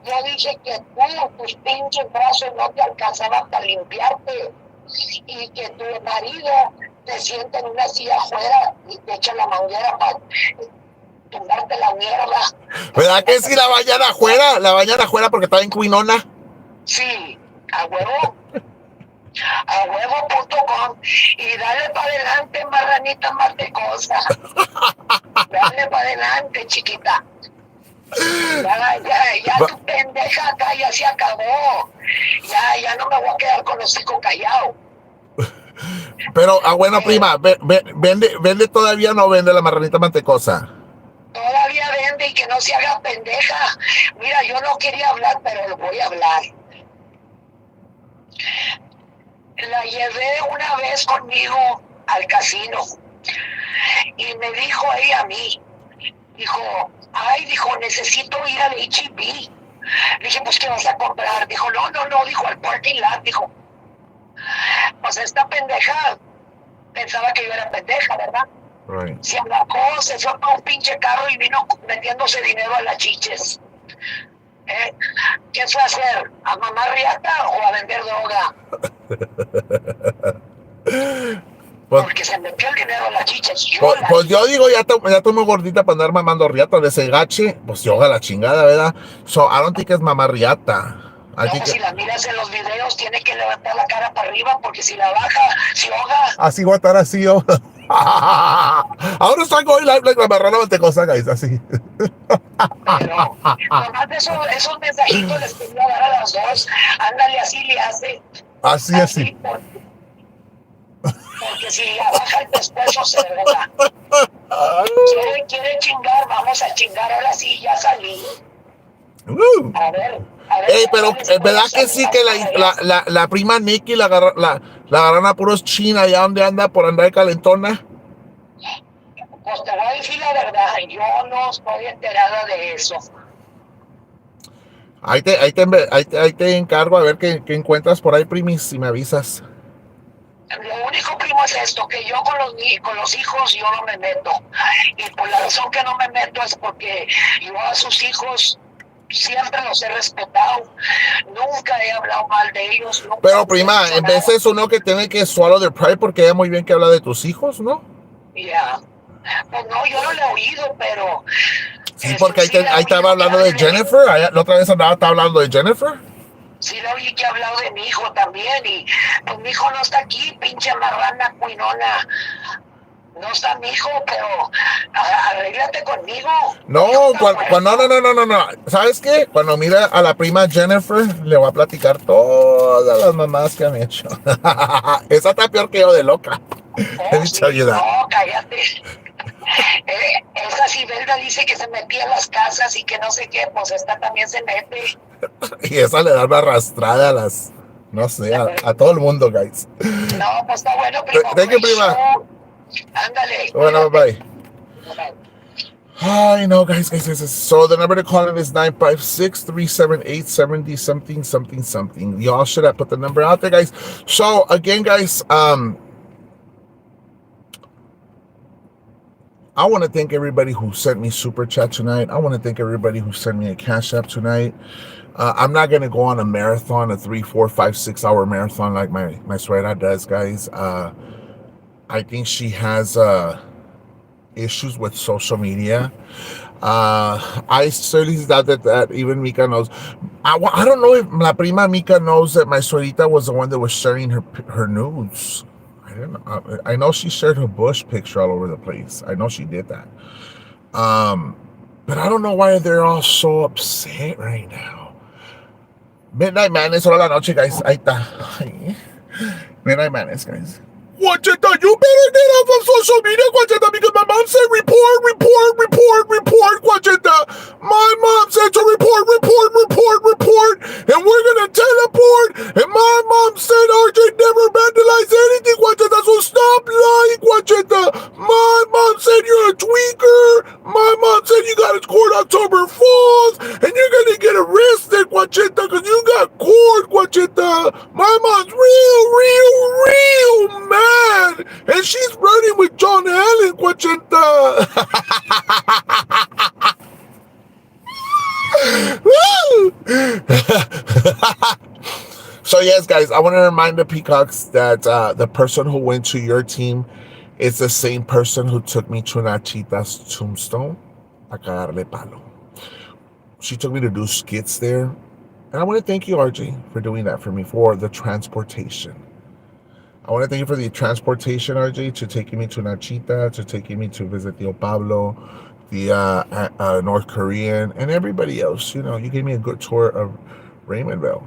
yo dije que tus pinches brazos no te alcanzaban para limpiarte y que tu marido te sienta en una silla afuera y te echa la manguera para tumbarte la mierda. ¿Verdad que sí la bañan afuera? La bañan afuera porque está en cuinona. Sí, a huevo. A huevo.com y dale para adelante, marranita mantecosa. Dale para adelante, chiquita. Ya tu pendeja acá ya se acabó. Ya no me voy a quedar con los hijos callados. Pero, bueno, prima, ¿vende todavía o no vende la marranita mantecosa? Todavía vende y que no se haga pendeja. Mira, yo no quería hablar, pero lo voy a hablar. La llevé una vez conmigo al casino y me dijo ella a mí, dijo, necesito ir al H-E-B. Le dije, pues, ¿qué vas a comprar? Dijo, no, dijo, al parking lot. Dijo, pues esta pendeja pensaba que yo era pendeja, ¿verdad? Right. Se ablacó, se fue para un pinche carro y vino metiéndose dinero a las chiches. ¿Qué fue a hacer? ¿A mamar riata o a vender droga? Porque se metió el dinero a las chiches. Pues yo digo, ya estoy muy gordita para andar mamando riata de ese gache. Pues yoga la chingada, ¿verdad? So, I don't think es mamar riata. No, si la miras en los videos, tiene que levantar la cara para arriba, porque si la baja, si ahoga. Así voy a estar así yo. Ahora estoy going live like la marrana mantecosa, guys, así. Pero, nomás de esos mensajitos les quería dar a las dos. Ándale, así le hace. Así. Porque si la baja el pescuezo se droga. Quiere chingar, vamos a chingar, ahora sí, ya salí. A ver. Ey, pero ¿verdad que sí que la prima Nikki la agarran a puros chinas allá donde anda por andar de calentona? Pues te voy a decir la verdad, yo no estoy enterada de eso. Ahí te encargo a ver qué encuentras por ahí, primis, si me avisas. Lo único, primo, es esto, que yo con los hijos yo no me meto. Y por la razón que no me meto es porque yo a sus hijos siempre los he respetado. Nunca he hablado mal de ellos. Pero, prima, en veces uno que tiene que swallow their pride porque ella muy bien que habla de tus hijos, ¿no? Ya. Pues no, yo no le he oído, pero... Sí, porque ahí estaba hablando de Jennifer. La otra vez estaba hablando de Jennifer. Sí, le oí que ha hablado de mi hijo también. Y pues mi hijo no está aquí, pinche marrana, cuinona. No está mi hijo, pero arréglate conmigo. No, no. ¿Sabes qué? Cuando mira a la prima Jennifer, le voy a platicar todas las mamás que han hecho. Esa está peor que yo de loca. No, cállate. Esa Sibelda dice que se metía en las casas y que no sé qué, pues esta también se mete. Y esa le da una arrastrada a las, no sé, a todo el mundo, guys. No, pues está bueno, primo. Thank you, prima. Ándale. Bueno, bye. I know, guys. So the number to call in is 956-378-70-something. Y'all should have put the number out there, guys. So again, guys, I want to thank everybody who sent me super chat tonight. I want to thank everybody who sent me a cash app tonight. I'm not going to go on a marathon, a 3, 4, 5, 6 hour marathon like my suegra does, guys. I think she has issues with social media. I certainly doubt that even Mika knows. I don't know if la prima Mika knows that my suegrita was the one that was sharing her nudes. I know she shared her bush picture all over the place. I know she did that. But I don't know why they're all so upset right now. Midnight Madness, hora la noche, guys. Ahí está. Midnight Madness, guys. Guacheta, you better get off of social media, Guacheta, because my mom said report, Guacheta. My mom said to report, and we're gonna teleport, and my mom said RJ never vandalized anything, Guacheta, so stop lying, Guacheta. My mom said you're a tweaker. My mom said you got a court October 4th, and you're gonna get arrested, Guacheta, because you got court, Guacheta. Conchita. My mom's real mad. And she's running with John Allen, Conchita. So yes, guys, I want to remind the peacocks that the person who went to your team is the same person who took me to Nachita's tombstone. A cagarle palo. She took me to do skits there. And I want to thank you, RJ, for doing that for me, for the transportation. I want to thank you for the transportation, RJ, to taking me to Nachita, to taking me to visit Tio Pablo, the North Korean, and everybody else. You know, you gave me a good tour of Raymondville.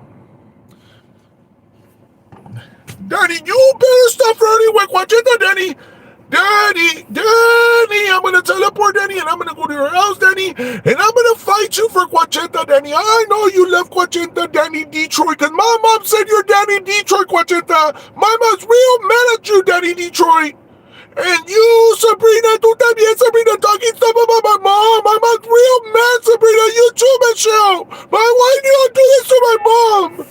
Danny, you better stop running with Conchita, Danny. Danny, I'm gonna teleport, Danny, and I'm gonna go to your house, Danny, and I'm gonna fight you for Conchita, Danny. I know you love Conchita, Danny Detroit, because my mom said you're Danny Detroit, Conchita. My mom's real mad at you, Danny Detroit. And you, Sabrina, tú también, Sabrina, talking stuff about my mom. My mom's real mad, Sabrina. You too, Michelle. But why do you do this to my mom?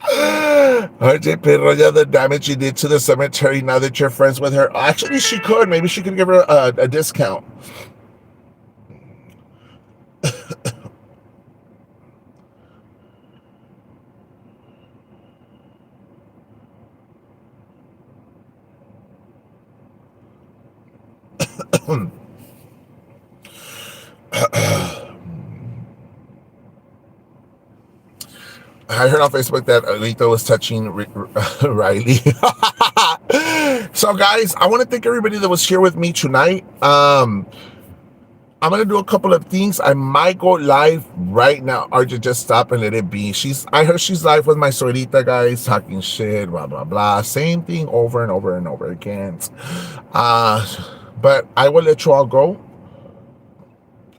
RJ Pedroya, the damage you did to the cemetery now that you're friends with her. Actually, she could. Maybe she could give her a discount. I heard on Facebook that Alita was touching Riley. So, guys, I want to thank everybody that was here with me tonight. I'm gonna do a couple of things. I might go live right now. RJ, just stop and let it be. I heard she's live with my Sorita, guys, talking shit, blah blah blah. Same thing over and over and over again. But I will let you all go.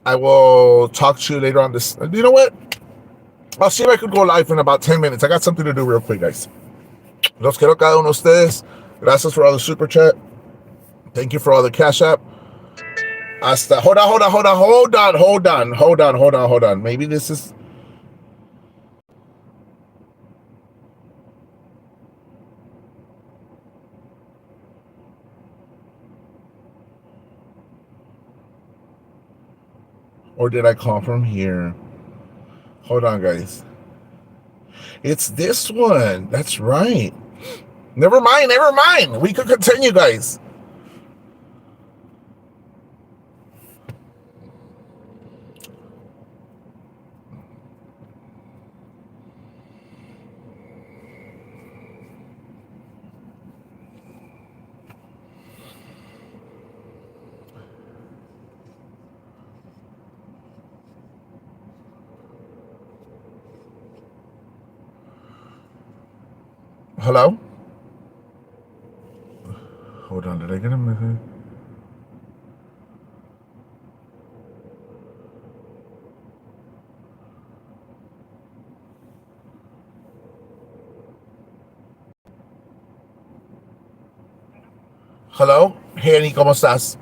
I will talk to you later on this. You know what? I'll see if I could go live in about 10 minutes. I got something to do real quick, guys. Los quiero cada uno de ustedes. Gracias for all the super chat. Thank you for all the cash app. Hasta, hold on. Maybe this is... Or did I call from here? Hold on, guys. It's this one. That's right. Never mind. We could continue, guys. Hello? Hold on, did I get a message? Hello? Hey, Annie, ¿cómo estás?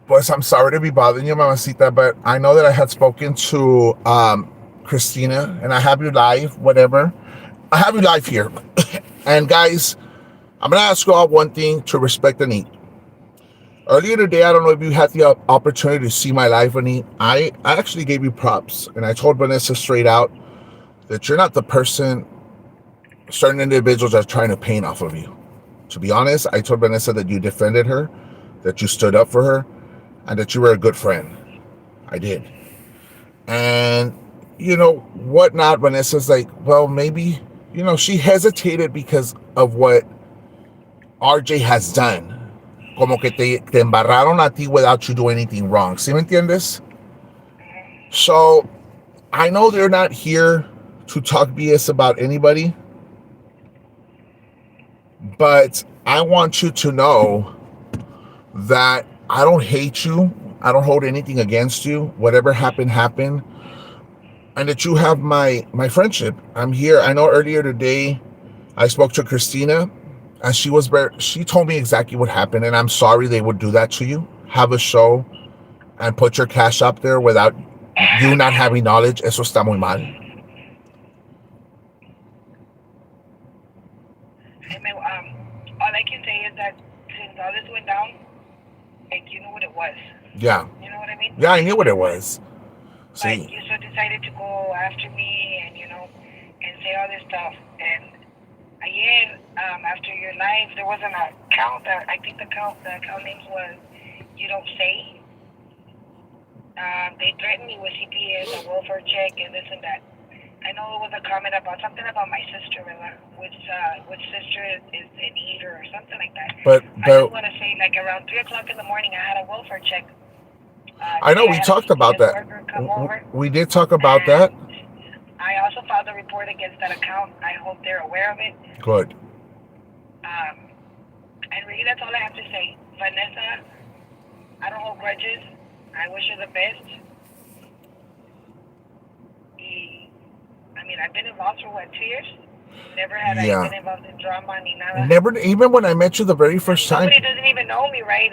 Pues I'm sorry to be bothering you, mamacita, but I know that I had spoken to Christina, and I have you live, whatever. I have you live here. And guys, I'm going to ask you all one thing to respect Anit. Earlier today, I don't know if you had the opportunity to see my live, Anit. I actually gave you props, and I told Vanessa straight out that you're not the person certain individuals are trying to paint off of you. To be honest, I told Vanessa that you defended her, that you stood up for her, and that you were a good friend. I did. And you know, whatnot, Vanessa's like, well, maybe, you know, she hesitated because of what RJ has done. Como que te embarraron a ti without you doing anything wrong. ¿Sí me entiendes? So, I know they're not here to talk BS about anybody, but I want you to know that I don't hate you. I don't hold anything against you. Whatever happened, happened. And that you have my friendship. I'm here. I know earlier today I spoke to Christina, and she told me exactly what happened, and I'm sorry they would do that to you. Have a show and put your cash up there without You not having knowledge, eso está muy mal. All I can say is that since all this went down, like you know what it was. Yeah. You know what I mean? Yeah, I You knew know what what it it was. was. But See, you so decided to go after me and and say all this stuff. And ayer, after your live, there was an account that I think the account names was you don't say. They threatened me with CPS, a welfare check, and this and that. I know it was a comment about something about my sister, which sister is in need or something like that. but I just but want to say, like around 3 o'clock in the morning, I had a welfare check. I know Say I we had a talked about CPS that. worker come over, We did talk about that. and I also filed a report against that account. I hope they're aware of it. Good. Um, and really, that's all I have to say. Vanessa, I don't hold grudges. I wish her the best. I mean, I've been involved for what, 2 years? Never had I Yeah. been involved in drama ni nada. Never, even when I met you the very first time. Nobody doesn't even know me, right?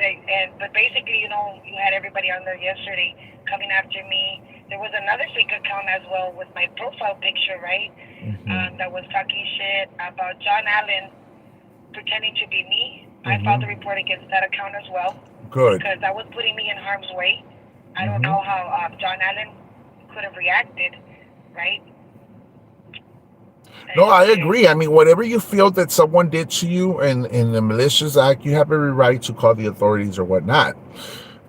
But basically, you had everybody on there yesterday coming after me. There was another fake account as well with my profile picture, right? That was talking shit about John Allen pretending to be me. I filed a report against that account as well. Good. Because that was putting me in harm's way. I don't know how John Allen could have reacted, right? No, I agree. I mean, whatever you feel that someone did to you in the malicious act, you have every right to call the authorities or whatnot.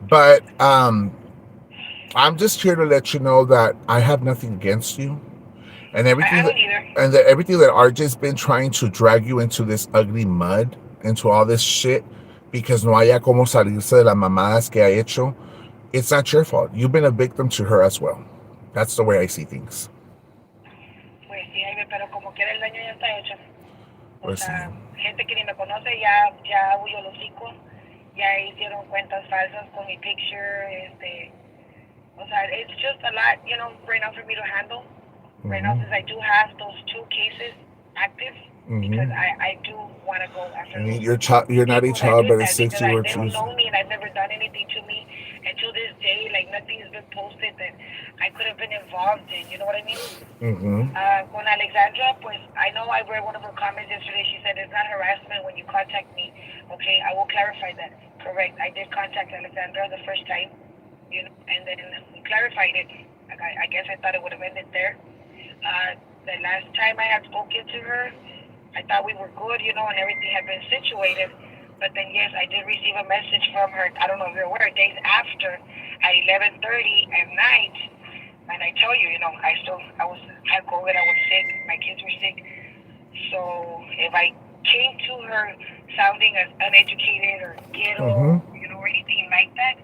But I'm just here to let you know that I have nothing against you, and everything I that don't either. and that everything that RJ's been trying to drag you into this ugly mud, into all this shit, because no haya como salirse de las mamadas que ha hecho. It's not your fault. You've been a victim to her as well. That's the way I see things. Pues sí, Jaime, pero como quiera el daño ya está hecho. O Pues sí. sea, gente que ni me conoce ya huyó los hocico, ya hicieron cuentas falsas con mi picture, o sea, it's just a lot, right now for me to handle. Right now, since I do have those 2 cases active, because I do want to go after I mean, those you're not a people that child, did but a that because they 60-year-old don't truth. know me and I've never done anything to me. And to this day, like nothing's been posted that I could have been involved in. You know what I mean? Con Alexandra, pues I know I read one of her comments yesterday. She said it's not harassment when you contact me. Okay, I will clarify that. Correct. I did contact Alexandra the first time, and then we clarified it. I guess I thought it would have ended there. The last time I had spoken to her, I thought we were good, and everything had been situated. But then, yes, I did receive a message from her. I don't know if you're aware. Days after, at 11:30 at night, and I tell you, had COVID. I was sick. My kids were sick. So if I came to her sounding as uneducated or ghetto, or anything like that,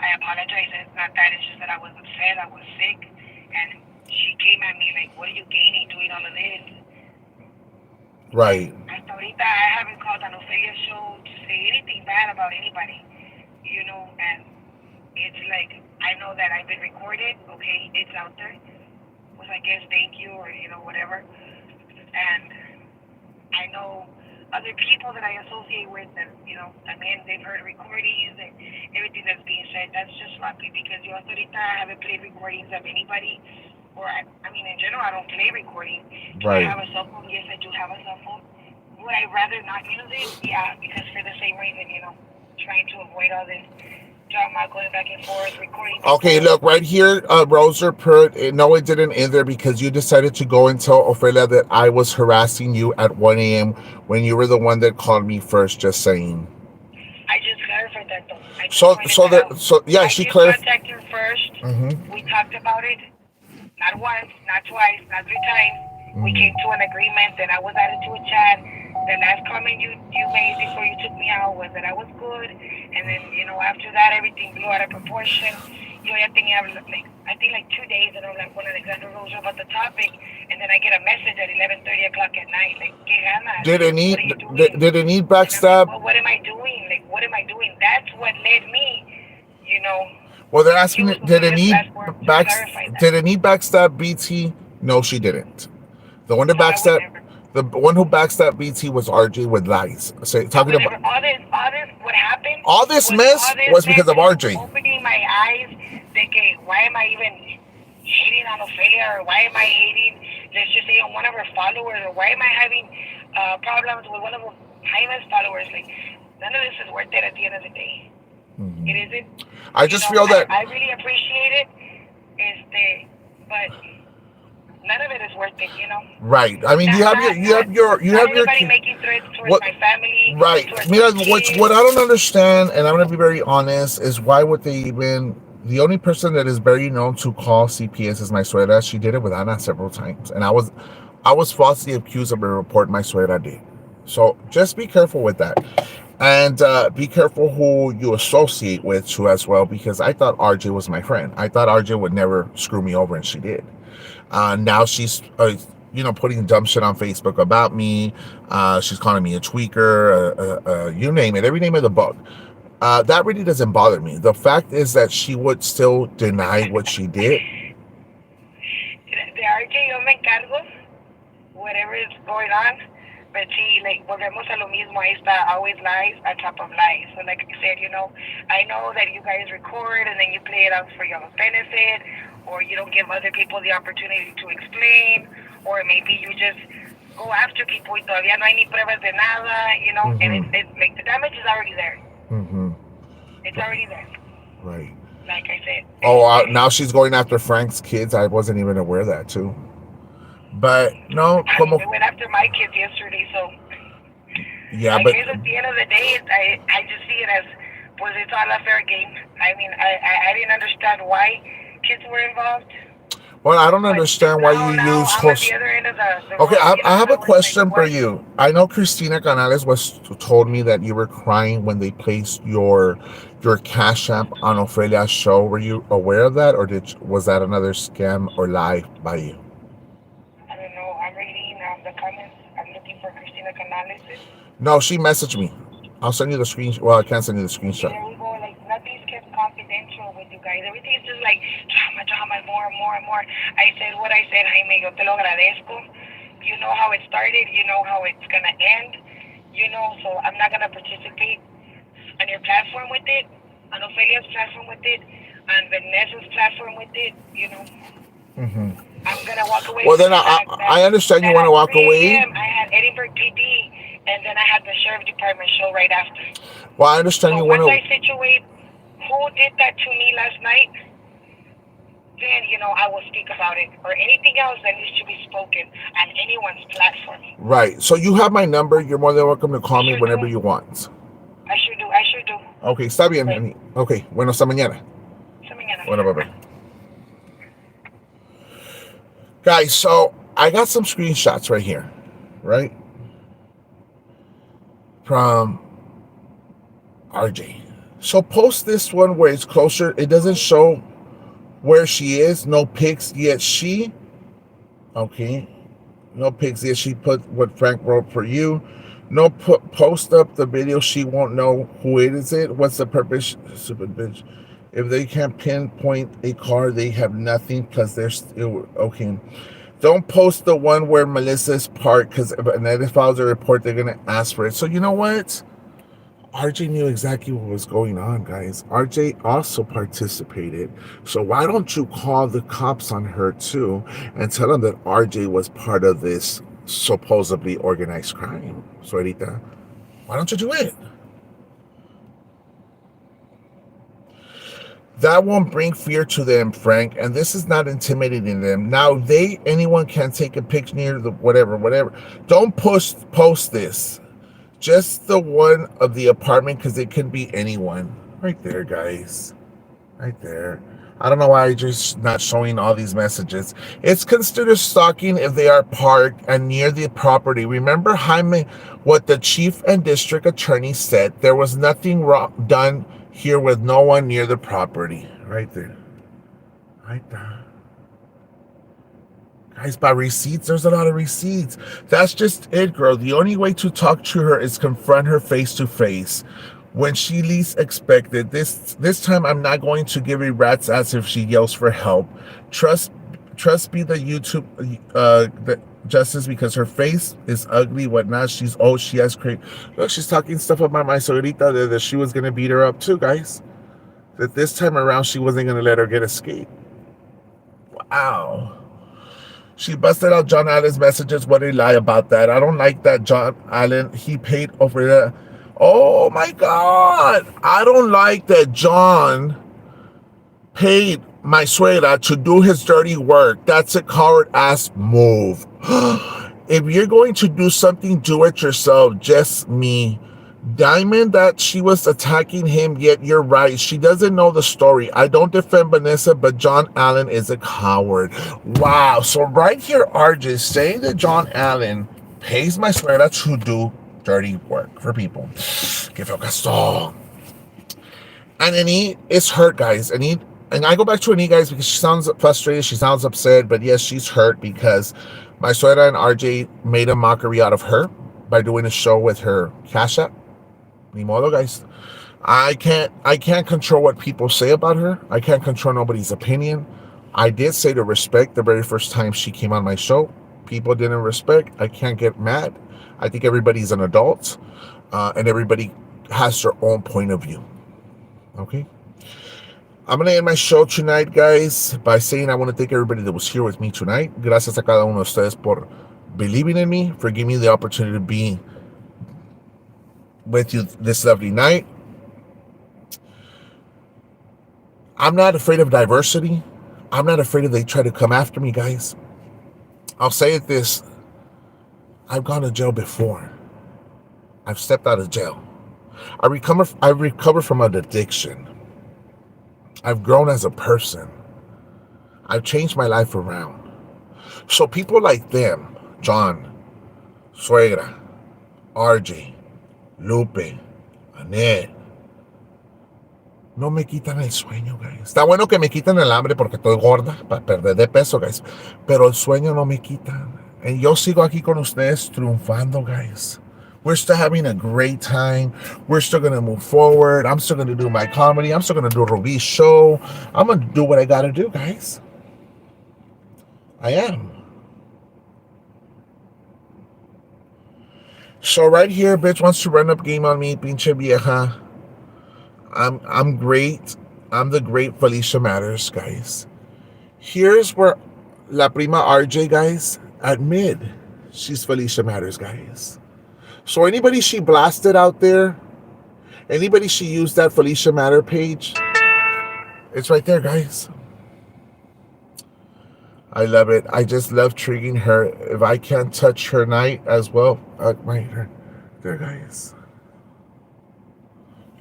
I apologize. It's not that. It's just that I was upset. I was sick, and she came at me like, "What are you gaining doing all of this?" Right. Hasta ahorita, I haven't called on Ophelia's show to say anything bad about anybody, and it's like, I know that I've been recorded, okay, it's out there, was I guess thank you or, whatever, and I know other people that I associate with that, they've heard recordings and everything that's being said, that's just sloppy because yo hasta ahorita I haven't played recordings of anybody. Or, in general, I don't play recording. Do I have a cell phone? Yes, I do have a cell phone. Would I rather not use it? Yeah, because for the same reason, trying to avoid all this drama, going back and forth, recording. Okay, look, right here, Roser put, no, it didn't end there because you decided to go and tell Ophelia that I was harassing you at 1 a.m. when you were the one that called me first, just saying. I just clarified that, though. She clarified. I did contact you first. We talked about it. Not once, not twice, not 3 times. We came to an agreement that I was added to a chat. The last comment you made before you took me out was that I was good. And then, after that, everything blew out of proportion. Yo ya tenía, I think 2 days and I'm like con Alexandra Rosa about the topic. And then I get a message at 11:30 o'clock at night. Like, ¿qué ganas? Did it need backstab? Like, what am I doing? What am I doing? That's what led me, Well, they're asking, did it need backstab BT? No, she didn't. The one that the one who backstabbed BT was RJ with lies. Talking about all this, what happened? All this mess was because of RJ. Opening my eyes de que, why am I even hating on Ophelia, or why am I hating, let's just say, on one of her followers, or why am I having problems with one of Jaime's followers? Like, none of this is worth it at the end of the day. Mm-hmm. It isn't. I just feel that I really appreciate it, but none of it is worth it, right. I mean, you have everybody making threats towards my family. Right. Mira, what I don't understand, and I'm gonna be very honest, is why would they even? The only person that is very known to call CPS is my suegra. She did it with Ana several times, and I was falsely accused of a report my suegra did. So just be careful with that, and be careful who you associate with too as well. Because I thought RJ was my friend. I thought RJ would never screw me over, and she did. Now she's putting dumb shit on Facebook about me. She's calling me a tweaker, you name it, every name of the book. That really doesn't bother me. The fact is that she would still deny what she did. De RJ yo me encargo, whatever is going on. But see, like, volvemos a lo mismo. Ahí está, always lies on top of lies. So like I said, I know that you guys record and then you play it out for your benefit, or you don't give other people the opportunity to explain, or maybe you just go after people y todavía no hay ni pruebas de nada, Mm-hmm. and it's like the damage is already there. Mm-hmm. It's already there. Right. Like I said. Oh, now she's going after Frank's kids. I wasn't even aware of that too. But no, I mean, they went after my kids yesterday, so. Yeah, I but guess at the end of the day, I just see it as, was it's all a fair game. I mean, I didn't understand why kids were involved. Well, I don't understand why you use host. Okay, I have a question for you. I know Cristina Canales told me that you were crying when they placed your Cash App on Ophelia's show. Were you aware of that, or was that another scam or lie by you? I don't know. I'm reading the comments. I'm looking for Cristina Canales. No, she messaged me. I'll send you the screenshot. Well, I can't send you the screenshot. There we go. Like, nothing's kept confidential with you guys. Everything's just like drama, more and more and more. I said what I said, Jaime. Yo te lo agradezco. You know how it started. You know how it's going to end. So I'm not going to participate on your platform with it, on Ophelia's platform with it, on Vanessa's platform with it, Mm-hmm. I'm going to walk away. Well, then I understand you want to walk away. I had Edinburgh PD, and then I had the Sheriff Department show right after. Well, I understand you want to. Once I situate who did that to me last night, then, I will speak about it. Or anything else that needs to be spoken on anyone's platform. Right. So you have my number. You're more than welcome to call me whenever you want. I sure do. Okay, está bien. Right. Okay, bueno, hasta mañana. Hasta mañana. Bueno, bye-bye. Guys, so I got some screenshots right here, right? From RJ. So post this one where it's closer. It doesn't show where she is. No pics yet. Okay. No pics yet. She put what Frank wrote for you. No post up the video. She won't know who it is. What's the purpose? Stupid bitch. If they can't pinpoint a car, they have nothing because they're still okay. Don't post the one where Melissa's parked because if Annette files a report, they're gonna ask for it. So you know what? RJ knew exactly what was going on, guys. RJ also participated. So why don't you call the cops on her too and tell them that RJ was part of this supposedly organized crime? Suerita, why don't you do it? That won't bring fear to them, Frank, and this is not intimidating them. Now anyone can take a picture near the whatever. Don't post this. Just the one of the apartment because it can be anyone. Right there, guys. Right there. I don't know why I'm just not showing all these messages. It's considered stalking if they are parked and near the property. Remember, Jaime, what the chief and district attorney said. There was nothing wrong done here with no one near the property. Right there. Right there. Guys, by receipts, there's a lot of receipts. That's just it, girl. The only way to talk to her is confront her face to face. When she least expected. This time, I'm not going to give a rat's ass if she yells for help. Trust be the YouTube the justice because her face is ugly, whatnot. She's old. She has great. Look, she's talking stuff about my suegrita that she was gonna beat her up too, guys. that this time around she wasn't going to let her get escape. Wow. She busted out John Allen's messages. What did he lie about that? I don't like that John Allen, he paid over there. Oh my God. I don't like that John paid my suegra to do his dirty work. That's a coward ass move. If you're going to do something, do it yourself. Just me. Diamond, that she was attacking him, yet you're right. She doesn't know the story. I don't defend Vanessa, but John Allen is a coward. Wow. So right here, RJ saying that John Allen pays my suegra to do dirty work for people. Que feo caso. And Annie is hurt, guys. And I go back to Annie, guys, because she sounds frustrated. She sounds upset. But yes, she's hurt because my suegra and RJ made a mockery out of her by doing a show with her Cash App. Ni modo, guys. I can't control what people say about her. I can't control nobody's opinion. I did say to respect the very first time she came on my show. People didn't respect. I can't get mad. I think everybody's an adult, and everybody has their own point of view. Okay? I'm going to end my show tonight, guys, by saying I want to thank everybody that was here with me tonight. Gracias a cada uno de ustedes por believing in me, for giving me the opportunity to be with you this lovely night. I'm not afraid of diversity. I'm not afraid if they try to come after me, guys. I'll say it this. I've gone to jail before. I've stepped out of jail. I've recovered from an addiction. I've grown as a person. I've changed my life around. So people like them, John, Suegra, RJ, Lupe, Annette, no me quitan el sueño, guys. Está bueno que me quiten el hambre porque estoy gorda para perder de peso, guys. Pero el sueño no me quitan. Y yo sigo aquí con ustedes triunfando, guys. We're still having a great time. We're still going to move forward. I'm still going to do my comedy. I'm still going to do Ruby's show. I'm going to do what I got to do, guys. I am. So right here, bitch wants to run up game on me, pinche vieja. I'm great. I'm the great Felicia Matters, guys. Here's where La Prima RJ, guys, admit she's Felicia Matters, guys. So anybody she blasted out there, anybody she used that Felicia Matter page, it's right there, guys. I love it. I just love triggering her. If I can't touch her night as well, right there, guys.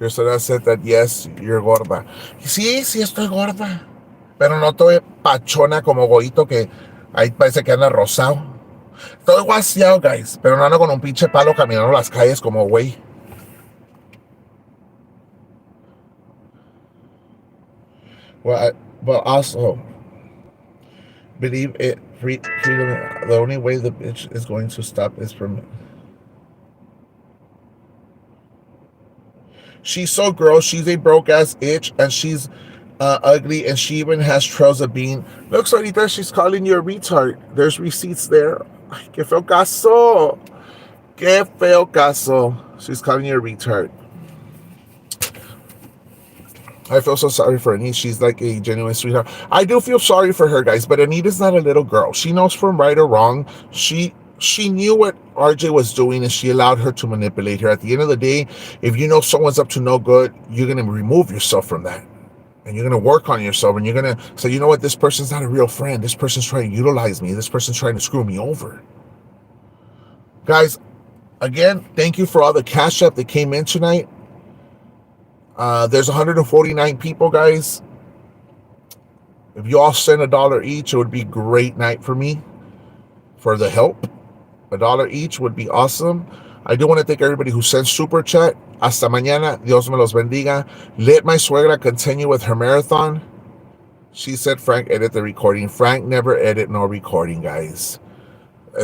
Your soda said that yes, you're gorda. Sí, estoy gorda. Pero no estoy pachona como Goito que ahí parece que anda rosado. Estoy guaseado, guys, pero no ando con un pinche palo caminando las calles como güey. Well, but also believe it. Freedom. The only way the bitch is going to stop is from. She's so gross. She's a broke ass itch, and she's ugly, and she even has trails of being. Look, Solita, she's calling you a retard. There's receipts there. Ay, qué feo caso. Qué feo caso. She's calling you a retard. I feel so sorry for Anita. She's like a genuine sweetheart. I do feel sorry for her, guys, but Anita's not a little girl. She knows from right or wrong. She knew what RJ was doing, and she allowed her to manipulate her. At the end of the day, if you know someone's up to no good, you're going to remove yourself from that. And you're going to work on yourself, and you're going to say, you know what, this person's not a real friend. This person's trying to utilize me. This person's trying to screw me over. Guys, again, thank you for all the Cash App that came in tonight. There's 149 people, guys. If you all send $1 each, it would be a great night for me for the help. $1 each would be awesome. I do want to thank everybody who sent super chat. Hasta mañana. Dios me los bendiga. Let my suegra continue with her marathon. She said Frank edit the recording. Frank never edit no recording, guys.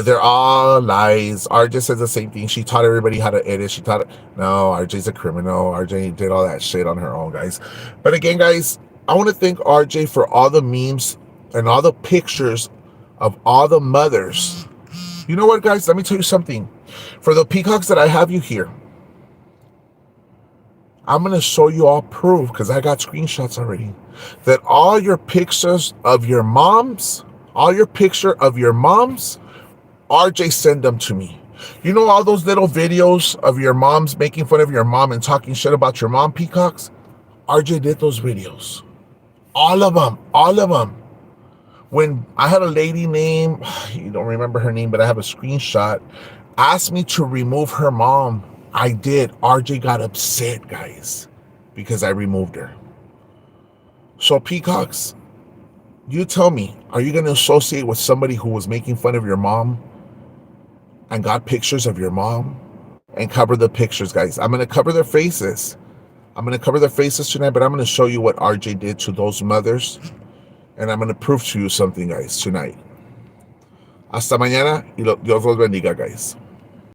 They're all lies. RJ says the same thing. She taught everybody how to edit. She taught it. No, RJ's a criminal. RJ did all that shit on her own, guys. But again, guys, I want to thank RJ for all the memes and all the pictures of all the mothers. You know what, guys? Let me tell you something. For the peacocks that I have you here, I'm going to show you all proof, because I got screenshots already, that all your pictures of your moms, RJ send them to me. You know all those little videos of your moms making fun of your mom and talking shit about your mom, Peacocks? RJ did those videos. All of them. When I had a lady named, you don't remember her name, but I have a screenshot, asked me to remove her mom. I did. RJ got upset, guys, because I removed her. So, Peacocks, you tell me, are you going to associate with somebody who was making fun of your mom and got pictures of your mom and cover the pictures, guys? I'm going to cover their faces. Tonight, but I'm going to show you what RJ did to those mothers. And I'm going to prove to you something, guys, tonight. Hasta mañana y Dios los bendiga, guys.